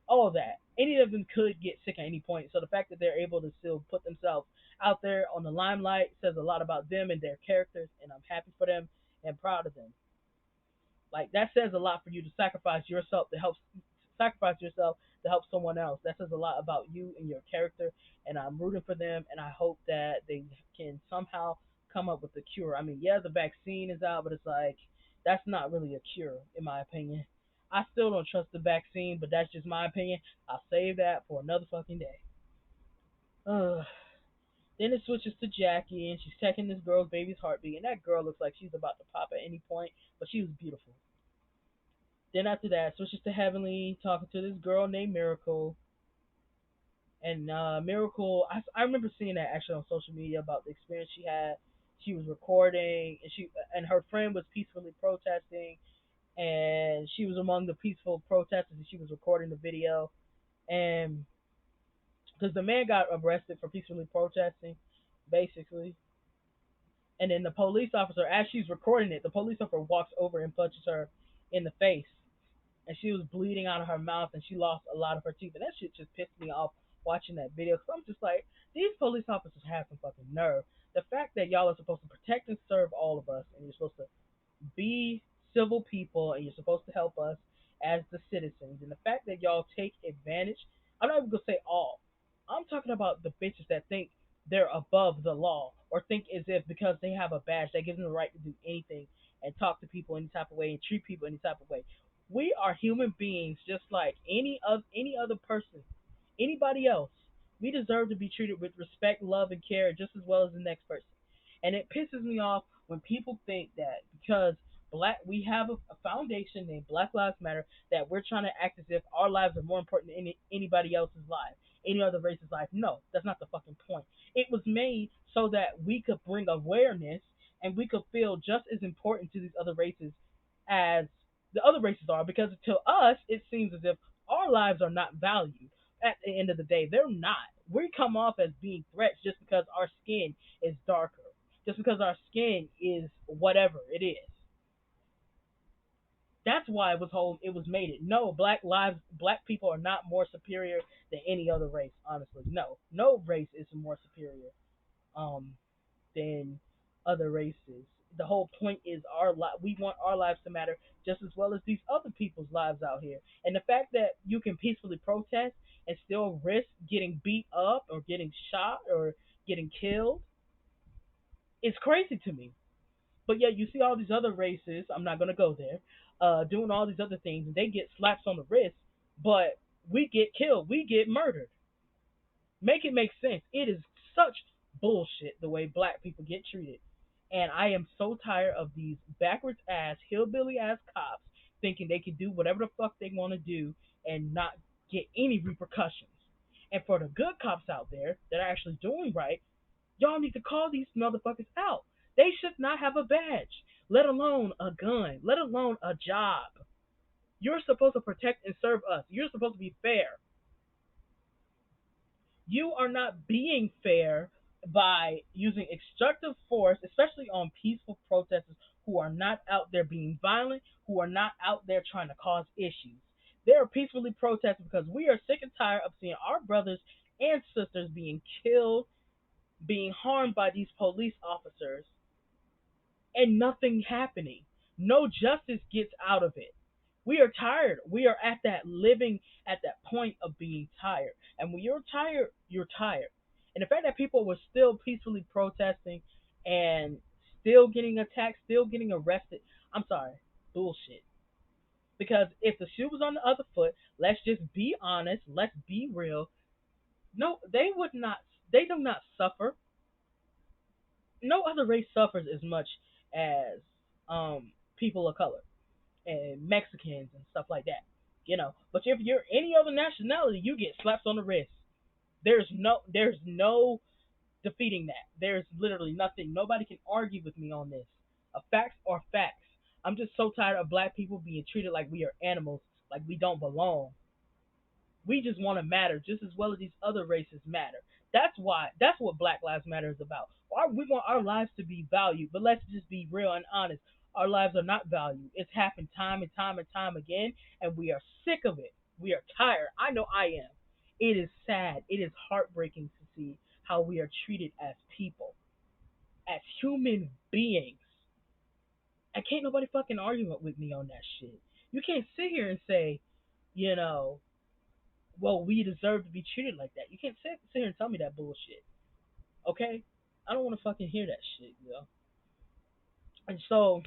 all of that. Any of them could get sick at any point. So the fact that they're able to still put themselves out there on the limelight says a lot about them and their characters, and I'm happy for them and proud of them. Like that says a lot for you to sacrifice yourself to help someone else. That says a lot about you and your character, and I'm rooting for them, and I hope that they can somehow come up with a cure. I mean, yeah, the vaccine is out, but it's like that's not really a cure in my opinion. I still don't trust the vaccine, but that's just my opinion. I'll save that for another fucking day. Ugh. Then it switches to Jackie, and she's checking this girl's baby's heartbeat, and that girl looks like she's about to pop at any point, but she was beautiful. Then after that, switches to Heavenly talking to this girl named Miracle. And Miracle, I remember seeing that actually on social media about the experience she had. She was recording, and her friend was peacefully protesting, and she was among the peaceful protesters, and she was recording the video. And because the man got arrested for peacefully protesting, basically, and then the police officer, as she's recording it, the police officer walks over and punches her in the face, and she was bleeding out of her mouth, and she lost a lot of her teeth. And that shit just pissed me off watching that video. Cause I'm just like, these police officers have some fucking nerve. The fact that y'all are supposed to protect and serve all of us, and you're supposed to be civil people, and you're supposed to help us as the citizens, and the fact that y'all take advantage. I'm not even gonna say all. I'm talking about the bitches that think they're above the law, or think as if because they have a badge that gives them the right to do anything and talk to people any type of way and treat people any type of way. We are human beings just like any other person, anybody else. We deserve to be treated with respect, love, and care just as well as the next person. And it pisses me off when people think that because we have a foundation named Black Lives Matter that we're trying to act as if our lives are more important than anybody else's life, any other race's life. No, that's not the fucking point. It was made so that we could bring awareness and we could feel just as important to these other races as the other races are, because to us it seems as if our lives are not valued. At the end of the day, they're not. We come off as being threats just because our skin is darker, just because our skin is whatever it is. That's why it was made it. No, black people are not more superior than any other race. Honestly, no race is more superior um than other races. The whole point is we want our lives to matter just as well as these other people's lives out here. And the fact that you can peacefully protest and still risk getting beat up or getting shot or getting killed is crazy to me. But yet you see all these other races, I'm not gonna go there, doing all these other things, and they get slaps on the wrist, but we get killed, we get murdered. Make it make sense. It is such bullshit the way black people get treated. And I am so tired of these backwards ass, hillbilly ass cops thinking they can do whatever the fuck they want to do and not get any repercussions. And for the good cops out there that are actually doing right, y'all need to call these motherfuckers out. They should not have a badge, let alone a gun, let alone a job. You're supposed to protect and serve us. You're supposed to be fair. You are not being fair by using extractive force, especially on peaceful protesters who are not out there being violent, who are not out there trying to cause issues. They are peacefully protesting because we are sick and tired of seeing our brothers and sisters being killed, being harmed by these police officers, and nothing happening. No justice gets out of it. We are tired. We are at that living at that point of being tired. And when you're tired, you're tired. And the fact that people were still peacefully protesting and still getting attacked, still getting arrested, I'm sorry, bullshit. Because if the shoe was on the other foot, let's just be honest, let's be real. No, they would not. They do not suffer. No other race suffers as much as people of color and Mexicans and stuff like that. But if you're any other nationality, you get slaps on the wrist. There's no defeating that. There's literally nothing. Nobody can argue with me on this. Facts are facts. I'm just so tired of black people being treated like we are animals, like we don't belong. We just want to matter just as well as these other races matter. That's what Black Lives Matter is about. We want our lives to be valued, but let's just be real and honest. Our lives are not valued. It's happened time and time and time again, and we are sick of it. We are tired. I know I am. It is sad. It is heartbreaking to see how we are treated as people, as human beings. And can't nobody fucking argue with me on that shit. You can't sit here and say, you know, well, we deserve to be treated like that. You can't sit here and tell me that bullshit. Okay? I don't want to fucking hear that shit, And so,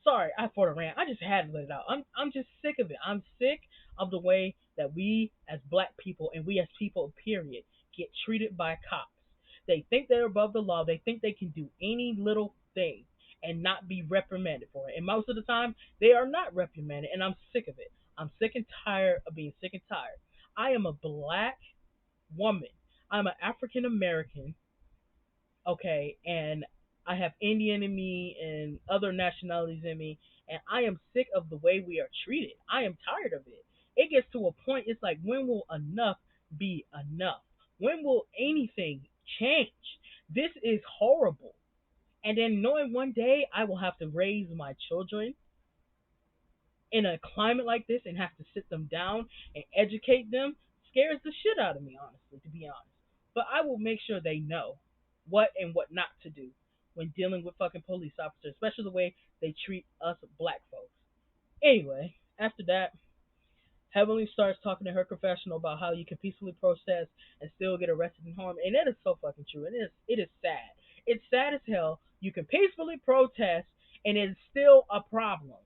sorry, I for the rant. I just had to let it out. I'm just sick of it. I'm sick of the way that we as black people and we as people, period, get treated by cops. They think they're above the law. They think they can do any little thing and not be reprimanded for it. And most of the time, they are not reprimanded, and I'm sick of it. I'm sick and tired of being sick and tired. I am a black woman. I'm an African American, okay, and I have Indian in me and other nationalities in me, and I am sick of the way we are treated. I am tired of it. It gets to a point, it's like, when will enough be enough? When will anything change? This is horrible. And then knowing one day I will have to raise my children in a climate like this and have to sit them down and educate them scares the shit out of me, honestly, to be honest. But I will make sure they know what and what not to do when dealing with fucking police officers, especially the way they treat us black folks. Anyway, after that, Heavenly starts talking to her confessional about how you can peacefully protest and still get arrested and harmed, and that is so fucking true. It is sad. It's sad as hell. You can peacefully protest and it's still a problem.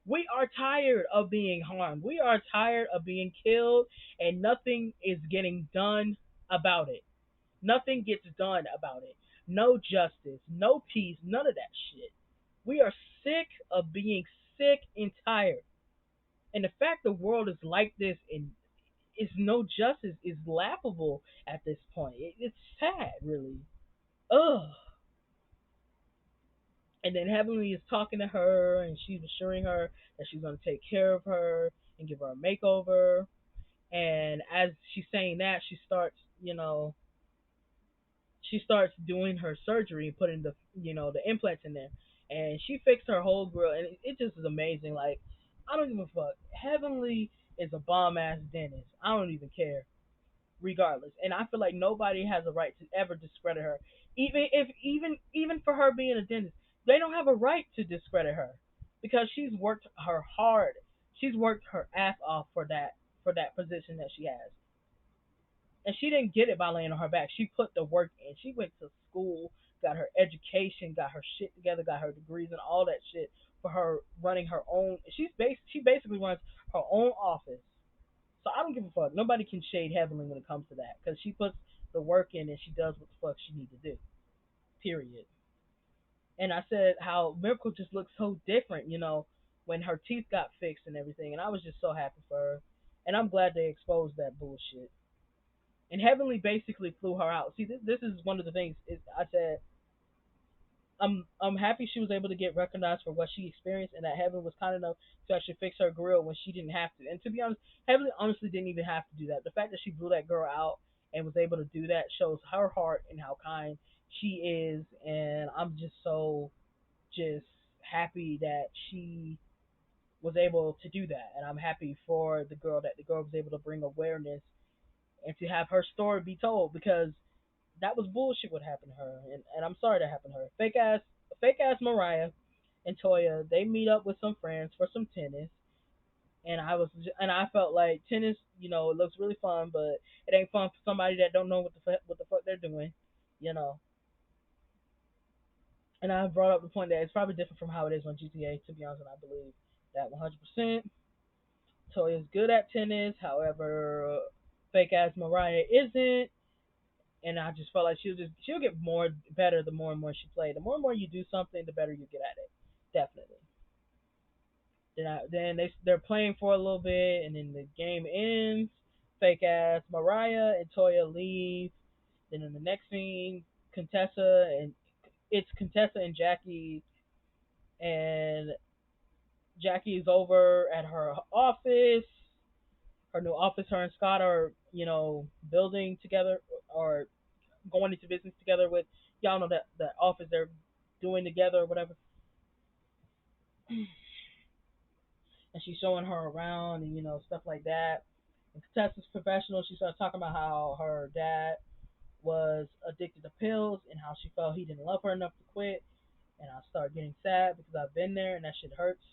We are tired of being harmed. We are tired of being killed, and nothing is getting done about it. Nothing gets done about it. No justice, no peace, none of that shit. We are sick of being sick and tired. And the fact the world is like this and is no justice is laughable at this point. It's sad, really. Ugh. And then Heavenly is talking to her, and she's assuring her that she's going to take care of her and give her a makeover. And as she's saying that, she starts doing her surgery and putting the implants in there. And she fixed her whole grill, and it just is amazing. Like, I don't give a fuck. Heavenly is a bomb ass dentist. I don't even care, regardless. And I feel like nobody has a right to ever discredit her, even for her being a dentist. They don't have a right to discredit her because she's worked her hard. She's worked her ass off for that position that she has. And she didn't get it by laying on her back. She put the work in. She went to school, got her education, got her shit together, got her degrees and all that shit for her running her own. She basically runs her own office So I don't give a fuck. Nobody can shade Heavenly when it comes to that because she puts the work in and she does what the fuck she needs to do. Period. And I said how Miracle just looks so different, when her teeth got fixed and everything, and I was just so happy for her. And I'm glad they exposed that bullshit. And Heavenly basically flew her out. See, this is one of the things I said. I'm happy she was able to get recognized for what she experienced, and that Heaven was kind enough to actually fix her grill when she didn't have to. And to be honest, Heavenly honestly didn't even have to do that. The fact that she blew that girl out and was able to do that shows her heart and how kind she is. And I'm just happy that she was able to do that, and I'm happy for the girl that the girl was able to bring awareness and to have her story be told because that was bullshit what happened to her, and I'm sorry that happened to her. Fake ass Mariah and Toya, they meet up with some friends for some tennis, and I felt like tennis, it looks really fun, but it ain't fun for somebody that don't know what the fuck they're doing, you know. And I brought up the point that it's probably different from how it is on GTA. To be honest, and I believe that 100%. Toya's good at tennis, however, fake ass Mariah isn't, and I just felt like she'll get more better the more and more she played. The more and more you do something, the better you get at it. Definitely. Then they're playing for a little bit, and then the game ends. Fake ass Mariah and Toya leave. Then in the next scene, Contessa and it's Contessa and Jackie, and Jackie is over at her office, her new office. Her and Scott are building together or going into business together with y'all know that office they're doing together or whatever. And she's showing her around and stuff like that. And Tessa's professional. She starts talking about how her dad was addicted to pills and how she felt he didn't love her enough to quit. And I start getting sad because I've been there and that shit hurts.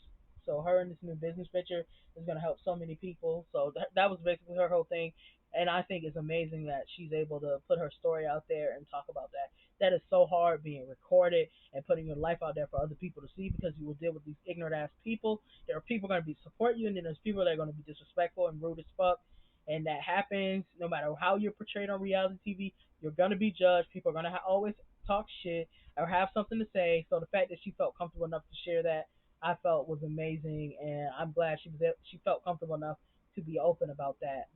So her and this new business venture is gonna help so many people. So that was basically her whole thing, and I think it's amazing that she's able to put her story out there and talk about that. That is so hard being recorded and putting your life out there for other people to see because you will deal with these ignorant ass people. There are people gonna be support you, and then there's people that are gonna be disrespectful and rude as fuck. And that happens no matter how you're portrayed on reality TV. You're gonna be judged. People are gonna always talk shit or have something to say. So the fact that she felt comfortable enough to share that, I felt was amazing, and I'm glad she felt comfortable enough to be open about that.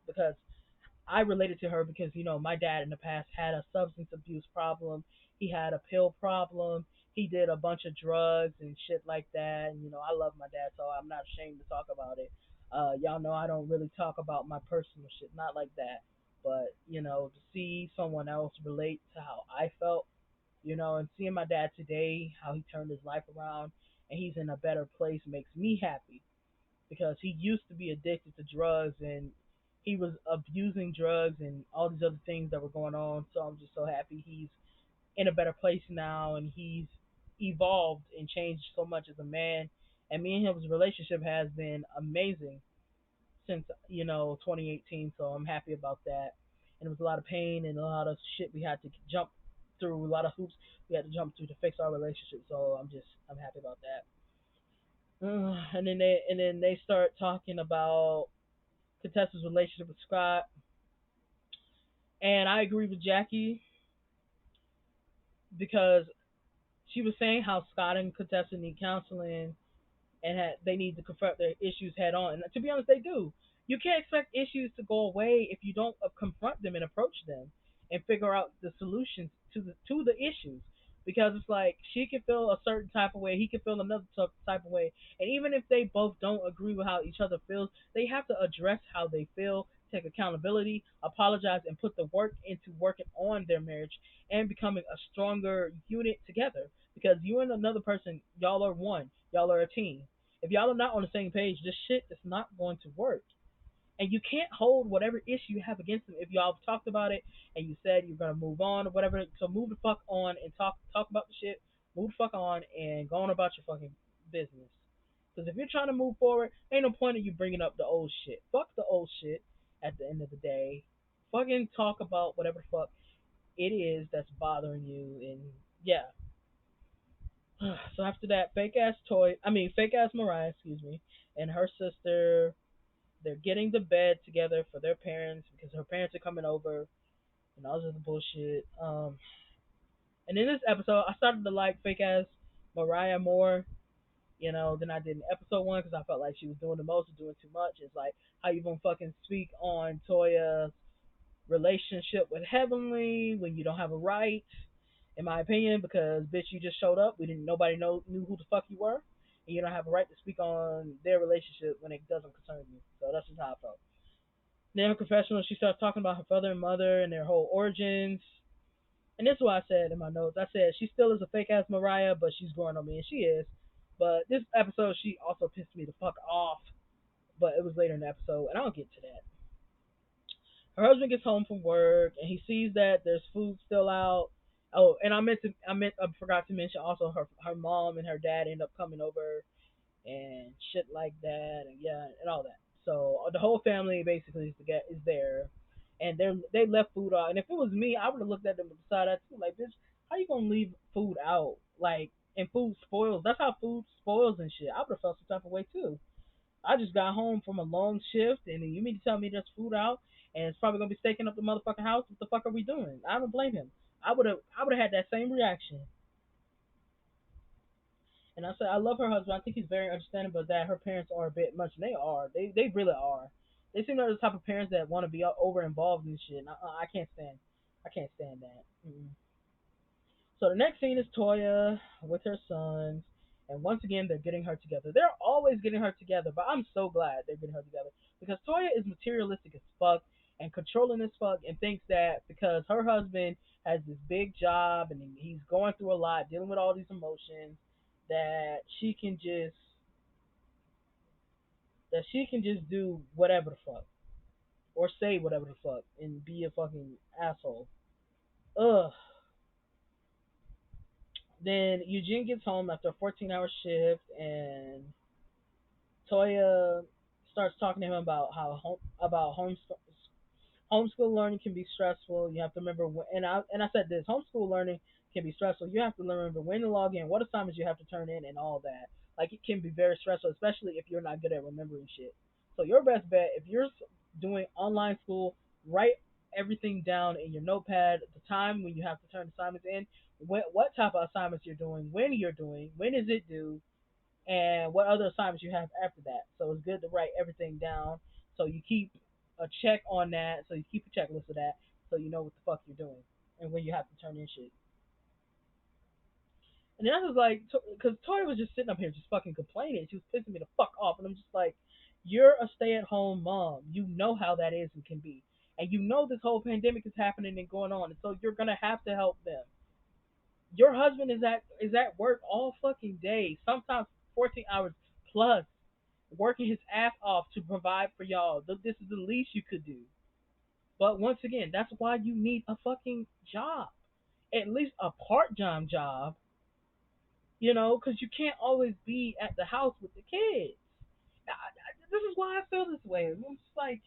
Because I related to her because my dad in the past had a substance abuse problem. He had a pill problem. He did a bunch of drugs and shit like that. And I love my dad, so I'm not ashamed to talk about it. Y'all know I don't really talk about my personal shit, not like that. But to see someone else relate to how I felt, and seeing my dad today, how he turned his life around and he's in a better place makes me happy because he used to be addicted to drugs and he was abusing drugs and all these other things that were going on. So I'm just so happy he's in a better place now and he's evolved and changed so much as a man. And me and his relationship has been amazing since 2018. So I'm happy about that. And it was a lot of pain and a lot of shit we had to jump through, a lot of hoops we had to jump through to fix our relationship. So I'm happy about that. And then they start talking about Contessa's relationship with Scott, and I agree with Jackie because she was saying how Scott and Contessa need counseling and they need to confront their issues head on. And to be honest, they do. You can't expect issues to go away if you don't confront them and approach them and figure out the solutions to the issues. Because it's like she can feel a certain type of way, he can feel another type of way, and even if they both don't agree with how each other feels, they have to address how they feel, take accountability, apologize, and put the work into working on their marriage and becoming a stronger unit together. Because you and another person, y'all are one, y'all are a team. If y'all are not on the same page, this shit is not going to work. And you can't hold whatever issue you have against them if y'all have talked about it and you said you're gonna move on or whatever. So move the fuck on and talk about the shit. Move the fuck on and go on about your fucking business. Because if you're trying to move forward, ain't no point in you bringing up the old shit. Fuck the old shit. At the end of the day, fucking talk about whatever the fuck it is that's bothering you. And yeah. So after that, fake ass Mariah, excuse me, and her sister, they're getting the bed together for their parents because her parents are coming over and all this other bullshit. And in this episode, I started to like fake ass Mariah more, than I did in episode one because I felt like she was doing the most, doing too much. It's like how you gonna fucking speak on Toya's relationship with Heavenly when you don't have a right, in my opinion, because bitch, you just showed up. We didn't. Nobody knew who the fuck you were, and you don't have a right to speak on their relationship when it doesn't concern you. So that's just how I felt. Then her confessional, she starts talking about her father and mother and their whole origins. And this is what I said in my notes. I said she still is a fake ass Mariah, but she's growing on me, and she is. But this episode, she also pissed me the fuck off. But it was later in the episode, and I'll get to that. Her husband gets home from work, and he sees that there's food still out. Oh, and I forgot to mention also her mom and her dad end up coming over and shit like that, and yeah, and all that. So the whole family basically is there, and they left food out. And if it was me, I would have looked at them beside that too, like, bitch, how you gonna leave food out? Like, and food spoils. That's how food spoils and shit. I would have felt some type of way too. I just got home from a long shift, and you mean to tell me there's food out, and it's probably gonna be staking up the motherfucking house? What the fuck are we doing? I don't blame him. I would have had that same reaction. And I said I love her husband. I think he's very understanding, but that her parents are a bit much. And they are. They really are. They seem like the type of parents that want to be over involved in shit. And I can't stand. I can't stand that. Mm-mm. So the next scene is Toya with her sons, and once again they're getting her together. They're always getting her together, but I'm so glad they're getting her together because Toya is materialistic as fuck and controlling as fuck, and thinks that because her husband has this big job and he's going through a lot, dealing with all these emotions, that she can just do whatever the fuck or say whatever the fuck and be a fucking asshole. Ugh. Then Eugene gets home after a 14-hour shift, and Toya starts talking to him about homeschool learning can be stressful. You have to remember when, and I said this, homeschool learning can be stressful. You have to remember when to log in, what assignments you have to turn in, and all that. Like, it can be very stressful, especially if you're not good at remembering shit. So your best bet, if you're doing online school, write everything down in your notepad. The time when you have to turn assignments in, what type of assignments you're doing, when you're doing, when is it due, and what other assignments you have after that. So it's good to write everything down so you keep a check on that, so you keep a checklist of that, so you know what the fuck you're doing and when you have to turn in shit. And then I was like, because Tori was just sitting up here just fucking complaining. She was pissing me the fuck off, and I'm just like, you're a stay-at-home mom. You know how that is and can be, and you know this whole pandemic is happening and going on, and so you're gonna have to help them. Your husband is at work all fucking day, sometimes 14 hours plus, working his ass off to provide for y'all. This is the least you could do. But once again, that's why you need a fucking job, at least a part-time job, because you can't always be at the house with the kids. This is why I feel this way. It's just like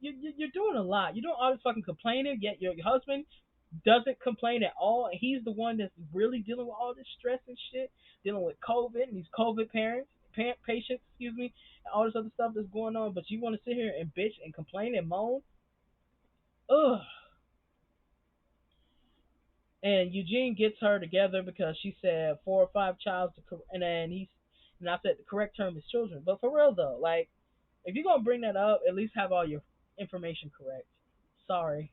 you're doing a lot. You're doing all this fucking complaining, yet your husband doesn't complain at all, and he's the one that's really dealing with all this stress and shit, dealing with COVID and these COVID patients, excuse me, and all this other stuff that's going on. But you want to sit here and bitch and complain and moan? Ugh. And Eugene gets her together because she said 4 or 5 child, and and I said the correct term is children. But for real though, like, if you're gonna bring that up, at least have all your information correct. Sorry.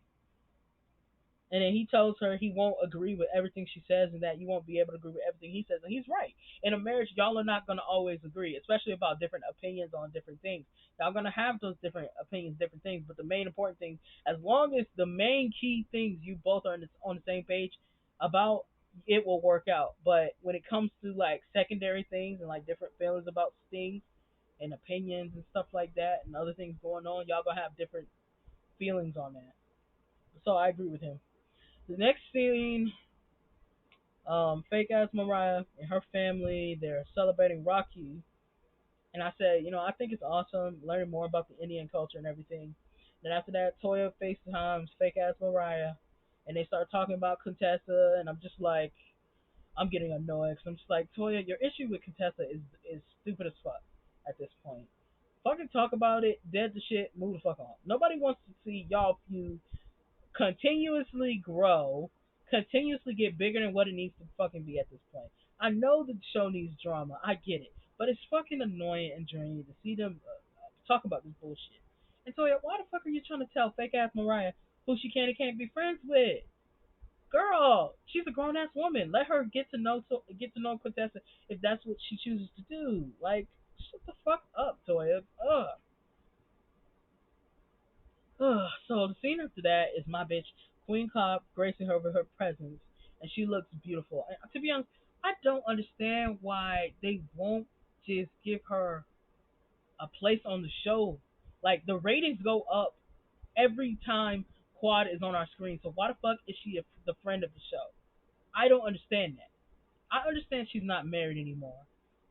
And then he tells her he won't agree with everything she says, and that you won't be able to agree with everything he says. And he's right. In a marriage, y'all are not going to always agree, especially about different opinions on different things. Y'all going to have those different opinions, different things. But the main important thing, as long as the main key things you both are on the same page about, it will work out. But when it comes to like secondary things and like different feelings about things and opinions and stuff like that and other things going on, y'all going to have different feelings on that. So I agree with him. The next scene, fake ass Mariah and her family, they're celebrating Rocky. And I said, I think it's awesome learning more about the Indian culture and everything. Then after that, Toya FaceTimes fake ass Mariah, and they start talking about Contessa, and I'm just like, I'm getting annoyed because I'm just like, Toya, your issue with Contessa is stupid as fuck at this point. Fucking talk about it, dead to shit, move the fuck on. Nobody wants to see y'all feud continuously grow, continuously get bigger than what it needs to fucking be at this point. I know the show needs drama, I get it, but it's fucking annoying and draining to see them talk about this bullshit. And so, why the fuck are you trying to tell fake ass Mariah who she can and can't be friends with? Girl, she's a grown ass woman. Let her get to know Contessa if that's what she chooses to do. Like, shut the fuck up, Toya. Ugh. Ugh. So the scene after that is my bitch Queen Cop gracing her with her presence, and she looks beautiful. And to be honest, I don't understand why they won't just give her a place on the show. Like the ratings go up every time Quad is on our screen. So why the fuck is she the friend of the show? I don't understand that. I understand she's not married anymore,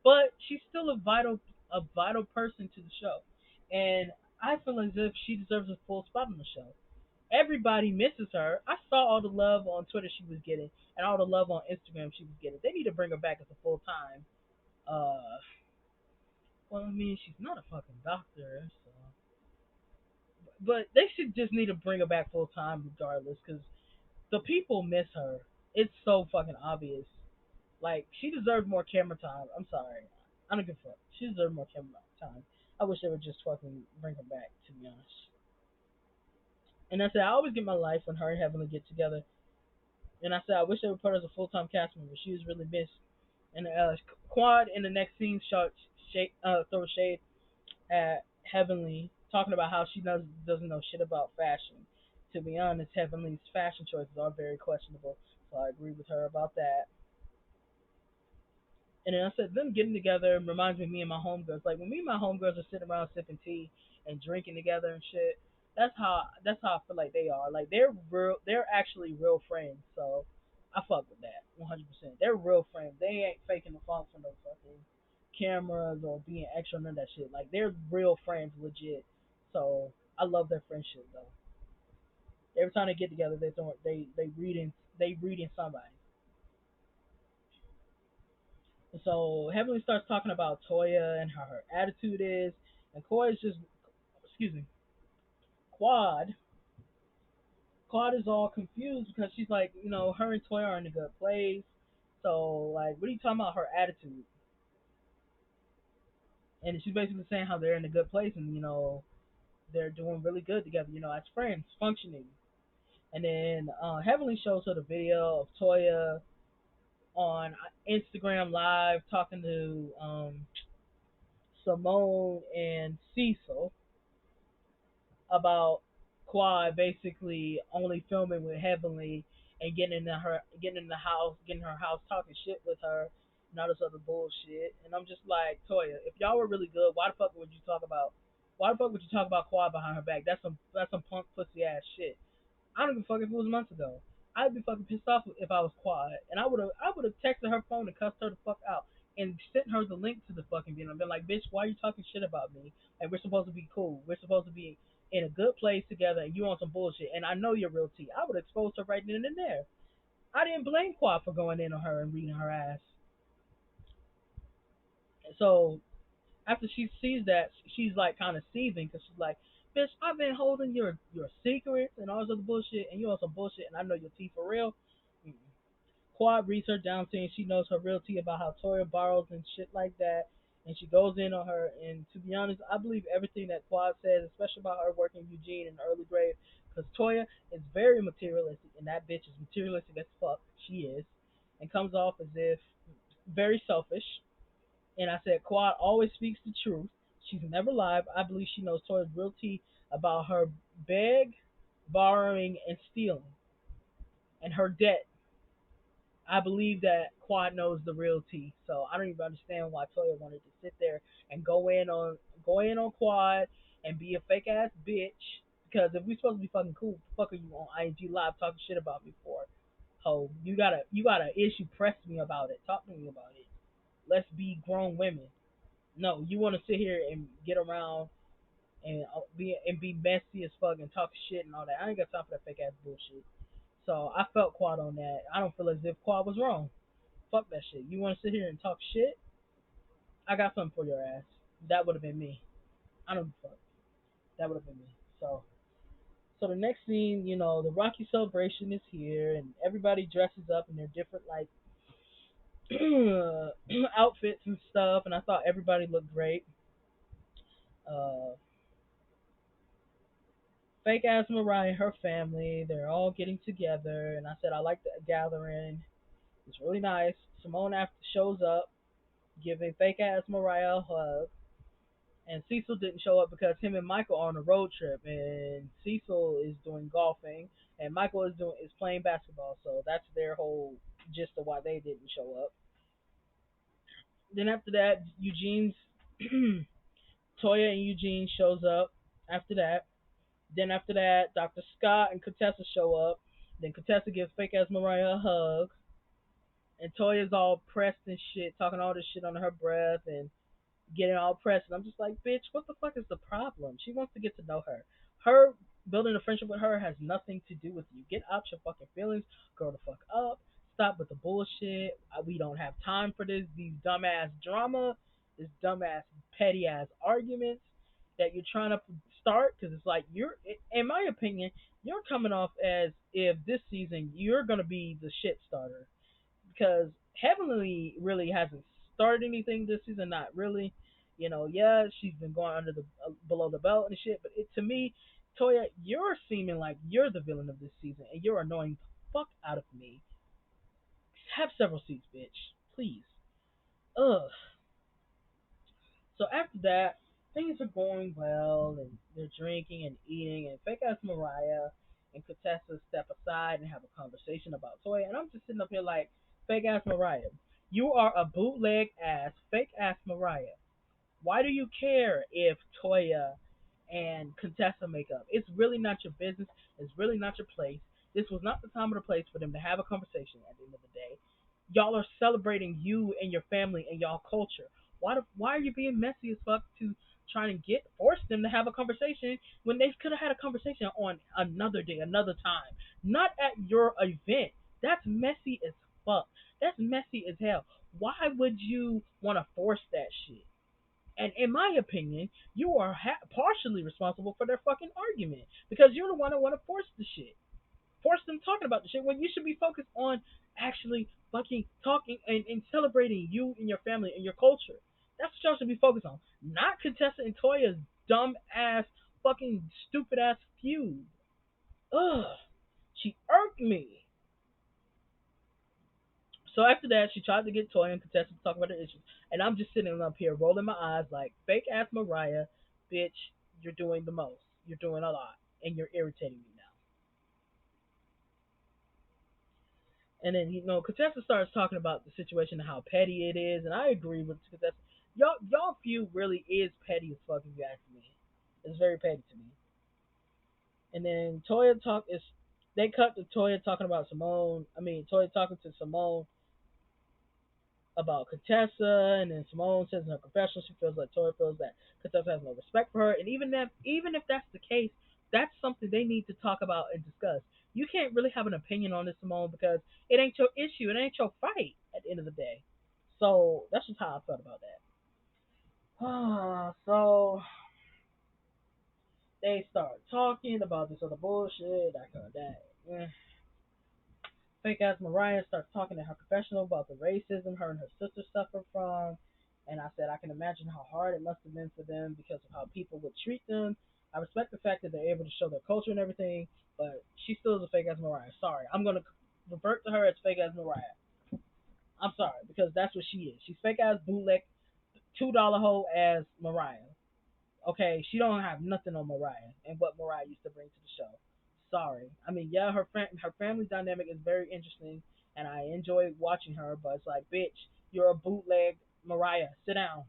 but she's still a vital person to the show, and I feel as if she deserves a full spot on the show. Everybody misses her. I saw all the love on Twitter she was getting, and all the love on Instagram she was getting. They need to bring her back as a full time. Uh, well, I mean, she's not a fucking doctor, so, but they should just need to bring her back full time regardless, because the people miss her. It's so fucking obvious. Like she deserved more camera time. I'm sorry. I don't give a fuck. She deserved more camera time. I wish they would just fucking bring her back, to be honest. And I said I always get my life when her and Heavenly get together. And I said I wish they would put her as a full time cast member. She was really missed. And Quad in the next scene throw shade at Heavenly, talking about how she doesn't know shit about fashion. To be honest, Heavenly's fashion choices are very questionable. So I agree with her about that. And then I said, them getting together reminds me of my homegirls. Like when me and my homegirls are sitting around sipping tea and drinking together and shit. That's how I feel like they are. Like they're real. They're actually real friends. So I fuck with that 100%. They're real friends. They ain't faking the funk for no fucking cameras or being extra, none of that shit. Like they're real friends, legit. So I love their friendship though. Every time they get together, they reading somebody. So Heavenly starts talking about Toya and how her attitude is, and Koi is just, excuse me, Quad. Quad is all confused because she's like, her and Toya are in a good place. So like, what are you talking about her attitude? And she's basically saying how they're in a good place and they're doing really good together, as friends, functioning. And then Heavenly shows her the video of Toya on Instagram Live talking to Simone and Cecil about Quad basically only filming with Heavenly and getting in the house, getting her house talking shit with her and all this other bullshit. And I'm just like, Toya, if y'all were really good, why the fuck would you talk about Quad behind her back? That's some punk pussy ass shit. I don't give a fuck if it was months ago. I'd be fucking pissed off if I was Quiet, and I would have texted her phone and cussed her the fuck out and sent her the link to the fucking video and been like, bitch, why are you talking shit about me? Like we're supposed to be cool. We're supposed to be in a good place together, and you on some bullshit. And I know you're real tea. I would have exposed her right then and there. I didn't blame Quad for going in on her and reading her ass. So after she sees that, she's like kind of seething because she's like, "Bitch, I've been holding your secrets and all this other bullshit, and you on some bullshit, and I know your tea for real." Mm-mm. Quad reads her down saying she knows her real tea about how Toya borrows and shit like that, and she goes in on her. And to be honest, I believe everything that Quad says, especially about her working Eugene in the early grade, because Toya is very materialistic, and that bitch is materialistic as fuck. She is, and comes off as if very selfish. And I said, Quad always speaks the truth. She's never lied. I believe she knows Toya's real tea about her beg, borrowing, and stealing, and her debt. I believe that Quad knows the real tea. So I don't even understand why Toya wanted to sit there and go in on Quad and be a fake ass bitch. Because if we supposed to be fucking cool, what the fuck are you on IG Live talking shit about me for? Ho, you got an issue. Press me about it. Talk to me about it. Let's be grown women. No, you want to sit here and get around and be messy as fuck and talk shit and all that. I ain't got time for that fake ass bullshit. So I felt Quad on that. I don't feel as if Quad was wrong. Fuck that shit. You want to sit here and talk shit? I got something for your ass. That would have been me. I don't give a fuck. That would have been me. So the next scene, the Rocky celebration is here, and everybody dresses up in their different like outfits and stuff. And I thought everybody looked great. Uh, Fake ass Mariah and her family, they're all getting together, and I said I like the gathering. It's really nice. Simone after shows up, giving fake ass Mariah a hug, and Cecil didn't show up because him and Michael are on a road trip, and Cecil is doing golfing, and Michael is playing basketball. So that's their whole gist of why they didn't show up. Then after that, Eugene's Toya and Eugene shows up. After that, then after that, Dr. Scott and Contessa show up. Then Contessa gives fake ass Mariah a hug, and Toya's all pressed and shit, talking all this shit under her breath, and getting all pressed, and I'm just like, bitch, what the fuck is the problem? She wants to get to know her. Her building a friendship with her has nothing to do with you. Get out your fucking feelings, grow the fuck up, stop with the bullshit. We don't have time for these dumbass drama, this dumbass petty ass arguments that you're trying to start. Because it's like in my opinion, you're coming off as if this season you're gonna be the shit starter because Heavenly really hasn't started anything this season. Not really. Yeah, she's been going under the below the belt and shit. But to me, Toya, you're seeming like you're the villain of this season, and you're annoying the fuck out of me. Have several seats, bitch, please. Ugh. So after that, things are going well, and they're drinking and eating, and fake ass Mariah and Contessa step aside and have a conversation about Toya, and I'm just sitting up here like, fake ass Mariah, you are a bootleg ass, fake ass Mariah. Why do you care if Toya and Contessa make up? It's really not your business. It's really not your place. This was not the time or the place for them to have a conversation at the end of the day. Y'all are celebrating you and your family and y'all culture. Why are you being messy as fuck to try and force them to have a conversation when they could have had a conversation on another day, another time, not at your event? That's messy as fuck. That's messy as hell. Why would you want to force that shit? And in my opinion, you are partially responsible for their fucking argument because you're the one that want to force the shit, force them talking about the shit when you should be focused on actually fucking talking and celebrating you and your family and your culture. That's what y'all should be focused on, not Contessa and Toya's dumb ass, fucking stupid ass feud. Ugh, she irked me. So after that, she tried to get Toya and Contessa to talk about the issues, and I'm just sitting up here rolling my eyes like, fake ass Mariah, bitch, you're doing the most. You're doing a lot, and you're irritating me now. And then Contessa starts talking about the situation and how petty it is, and I agree with Contessa. Y'all feud really is petty as fuck if you ask me. It's very petty to me. And then Toya talk is they cut to Toya talking about Simone. I mean Toya talking to Simone about Contessa, and then Simone says in her confessional she feels like Tori feels that Contessa has no respect for her, and even if that's the case, that's something they need to talk about and discuss. You can't really have an opinion on this, Simone, because it ain't your issue, it ain't your fight at the end of the day. So that's just how I felt about that. So they start talking about this other bullshit, that kind of that. Fake ass Mariah starts talking in her confessional about the racism her and her sister suffered from. And I said, I can imagine how hard it must have been for them because of how people would treat them. I respect the fact that they're able to show their culture and everything, but she still is a fake ass Mariah. Sorry. I'm going to revert to her as fake ass Mariah. I'm sorry, because that's what she is. She's fake ass bootleg, $2 hoe ass Mariah. Okay, she don't have nothing on Mariah and what Mariah used to bring to the show. Sorry. I mean, yeah, her family dynamic is very interesting, and I enjoy watching her. But it's like, bitch, you're a bootleg Mariah. Sit down.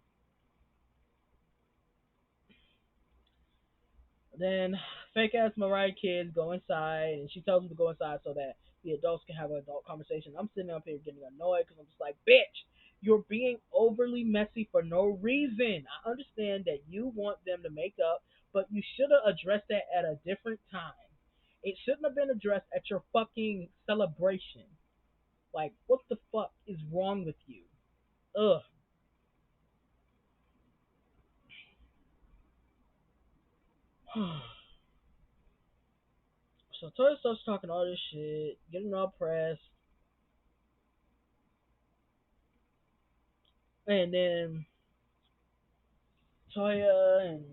Then fake ass Mariah kids go inside, and she tells them to go inside so that the adults can have an adult conversation. I'm sitting up here getting annoyed because I'm just like, bitch, you're being overly messy for no reason. I understand that you want them to make up, but you should have addressed that at a different time. It shouldn't have been addressed at your fucking celebration. Like, what the fuck is wrong with you? Ugh. So Toya starts talking all this shit, getting all pressed, and then Toya and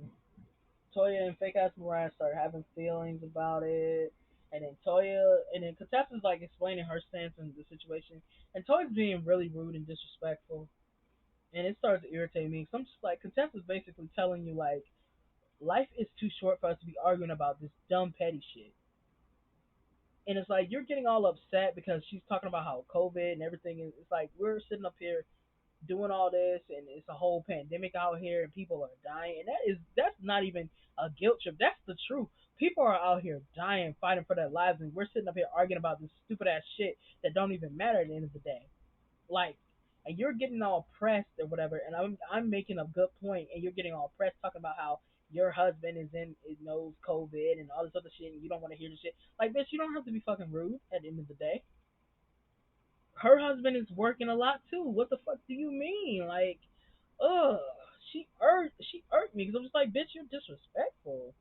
Toya and fake ass Mariah start having feelings about it. And then Contessa's like explaining her stance in the situation, and Toya's being really rude and disrespectful, and it starts to irritate me. So I'm just like, Contessa's basically telling you like, life is too short for us to be arguing about this dumb petty shit. And it's like you're getting all upset because she's talking about how COVID and everything is. It's like we're sitting up here doing all this, and it's a whole pandemic out here, and people are dying. And that's not even a guilt trip. That's the truth. People are out here dying, fighting for their lives, and we're sitting up here arguing about this stupid ass shit that don't even matter at the end of the day. Like, and you're getting all pressed or whatever, and I'm making a good point, and you're getting all pressed talking about how your husband is knows COVID and all this other shit, and you don't want to hear the shit. Like, bitch, you don't have to be fucking rude at the end of the day. Her husband is working a lot too. What the fuck do you mean? Like, ugh, she irked me because I'm just like, bitch, you're disrespectful.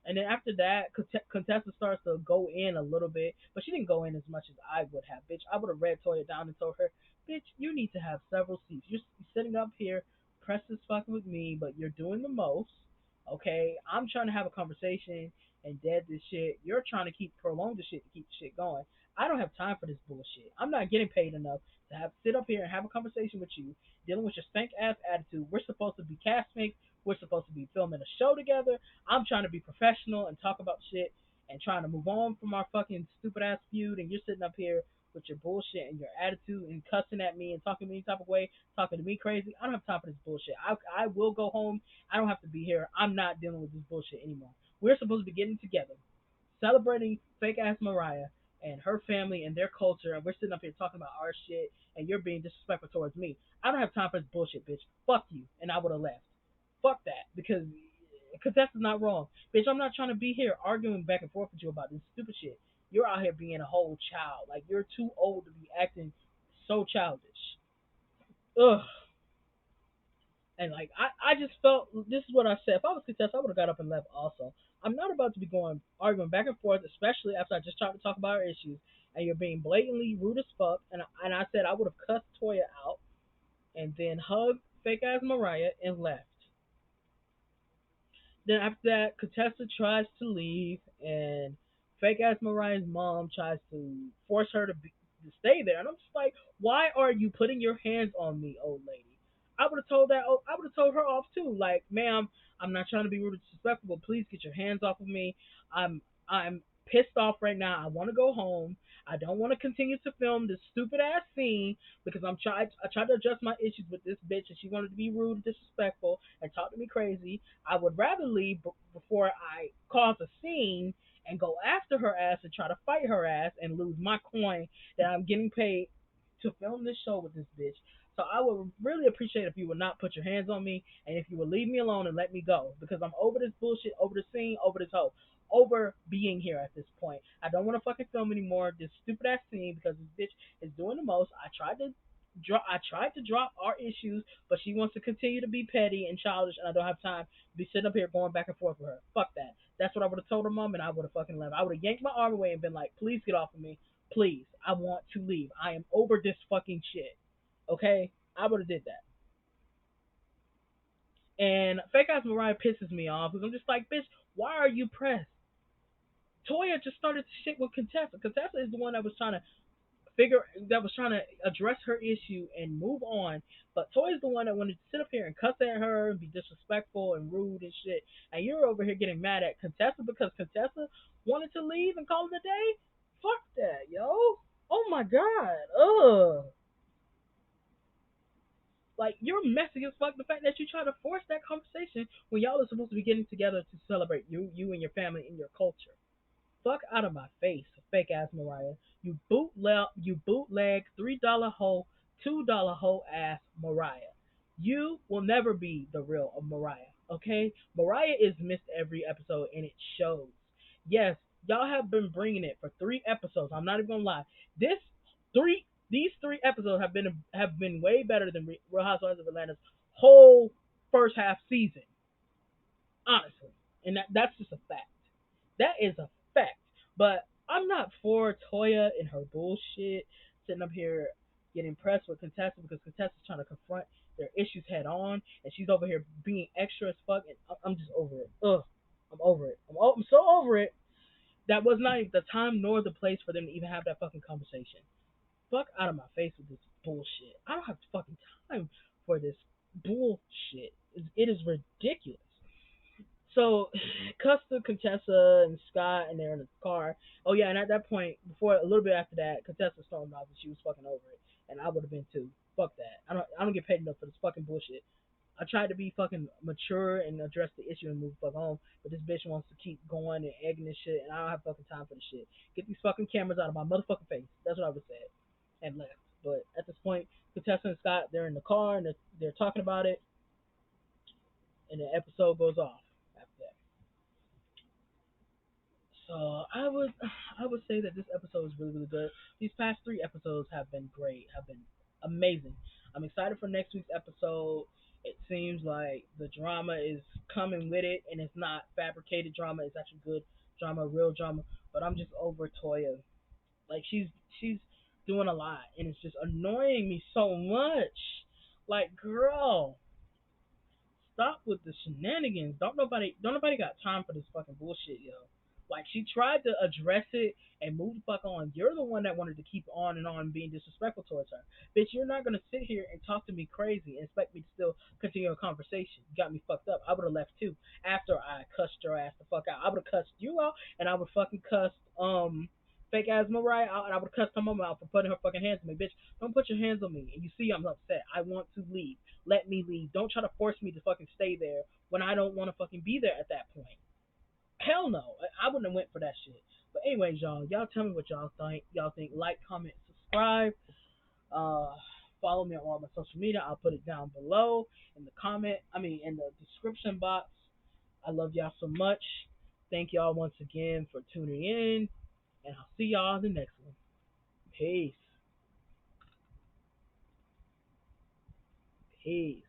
And then after that, Contessa starts to go in a little bit, but she didn't go in as much as I would have. Bitch, I would have read Toya down and told her, bitch, you need to have several seats. You're sitting up here, press this fucking with me, but you're doing the most. Okay, I'm trying to have a conversation and dead this shit. You're trying to prolong the shit to keep the shit going. I don't have time for this bullshit. I'm not getting paid enough to have sit up here and have a conversation with you, dealing with your stank ass attitude. We're supposed to be castmates. We're supposed to be filming a show together. I'm trying to be professional and talk about shit and trying to move on from our fucking stupid ass feud, and you're sitting up here with your bullshit and your attitude and cussing at me and talking to me any type of way, talking to me crazy. I don't have time for this bullshit. I will go home. I don't have to be here. I'm not dealing with this bullshit anymore. We're supposed to be getting together, celebrating fake ass Mariah and her family and their culture, and we're sitting up here talking about our shit, and you're being disrespectful towards me. I don't have time for this bullshit, bitch. Fuck you. And I would have left. Fuck that, because that's not wrong, bitch. I'm not trying to be here arguing back and forth with you about this stupid shit. You're out here being a whole child. Like, you're too old to be acting so childish. Ugh. And like, I just felt, this is what I said. If I was Contessa, I would have got up and left also. I'm not about to be going arguing back and forth, especially after I just tried to talk about our issues, and you're being blatantly rude as fuck. And I said I would have cussed Toya out and then hugged fake ass Mariah and left. Then after that, Contessa tries to leave, and fake ass Mariah's mom tries to force her to stay there. And I'm just like, why are you putting your hands on me, old lady? I would have told that. I would have told her off too. Like, ma'am, I'm not trying to be rude or disrespectful, but please get your hands off of me. I'm pissed off right now. I want to go home. I don't want to continue to film this stupid ass scene because I tried to address my issues with this bitch, and she wanted to be rude and disrespectful and talk to me crazy. I would rather leave before I cause a scene and go after her ass and try to fight her ass and lose my coin that I'm getting paid to film this show with this bitch. So I would really appreciate if you would not put your hands on me, and if you would leave me alone and let me go, because I'm over this bullshit, over the scene, over this hoe, over being here at this point. I don't want to fucking film anymore this stupid ass scene because this bitch is doing the most. I tried to drop our issues, but she wants to continue to be petty and childish, and I don't have time to be sitting up here going back and forth with her. Fuck that. That's what I would have told her mom, and I would have fucking left. I would have yanked my arm away and been like, please get off of me. Please. I want to leave. I am over this fucking shit. Okay? I would have did that. And fake ass Mariah pisses me off because I'm just like, bitch, why are you pressed? Toya just started shit with Contessa. Contessa is the one that was trying to address her issue and move on. But Toya's the one that wanted to sit up here and cuss at her and be disrespectful and rude and shit. And you're over here getting mad at Contessa because Contessa wanted to leave and call it a day? Fuck that, yo. Oh my god. Ugh. Like, you're messy as fuck. The fact that you try to force that conversation when y'all are supposed to be getting together to celebrate you and your family and your culture. Fuck out of my face, fake ass Mariah. You bootleg $3 hoe, $2 hoe ass Mariah. You will never be the real Mariah. Okay, Mariah is missed every episode, and it shows. Yes, y'all have been bringing it for 3 episodes. I'm not even gonna lie. This these 3 episodes have been way better than Real Housewives of Atlanta's whole first half season. Honestly. and that's just a fact. That is a fact. But I'm not for Toya and her bullshit sitting up here getting pressed with Contessa because Contessa's trying to confront their issues head on, and she's over here being extra as fuck, and I'm just over it. Ugh, I'm over it. I'm so over it. That was not the time nor the place for them to even have that fucking conversation. Fuck out of my face with this bullshit. I don't have fucking time for this bullshit. It is ridiculous. So, Custer, Contessa, and Scott, and they're in the car. Oh yeah, and at that point, before a little bit after that, Contessa stormed off and she was fucking over it, and I would have been too. Fuck that. I don't get paid enough for this fucking bullshit. I tried to be fucking mature and address the issue and move the fuck home, but this bitch wants to keep going and egging this shit, and I don't have fucking time for this shit. Get these fucking cameras out of my motherfucking face. That's what I would say, and left. But at this point, Contessa and Scott, they're in the car and they're talking about it, and the episode goes off after that. So I would say that this episode is really really good. These past three episodes have been great, have been amazing. I'm excited for next week's episode. It seems like the drama is coming with it, and it's not fabricated drama. It's actually good drama, real drama. But I'm just over Toya. Like she's doing a lot, and it's just annoying me so much. Like girl, stop with the shenanigans. Don't nobody got time for this fucking bullshit, yo. Like she tried to address it and move the fuck on. You're the one that wanted to keep on being disrespectful towards her. Bitch, you're not gonna sit here and talk to me crazy and expect me to still continue a conversation. You got me fucked up. I would have left too after I cussed your ass the fuck out. I would have cussed you out and I would fucking cussed fake ass Mariah out and I would have cussed her mama out for putting her fucking hands on me. Bitch, don't put your hands on me. And you see I'm upset. I want to leave. Let me leave. Don't try to force me to fucking stay there when I don't want to fucking be there at that point. Hell no. I wouldn't have went for that shit. But anyways, y'all tell me what y'all think. Y'all think, like, comment, subscribe. Uh, follow me on all my social media. I'll put it down below in the in the description box. I love y'all so much. Thank y'all once again for tuning in, and I'll see y'all in the next one. Peace. Peace.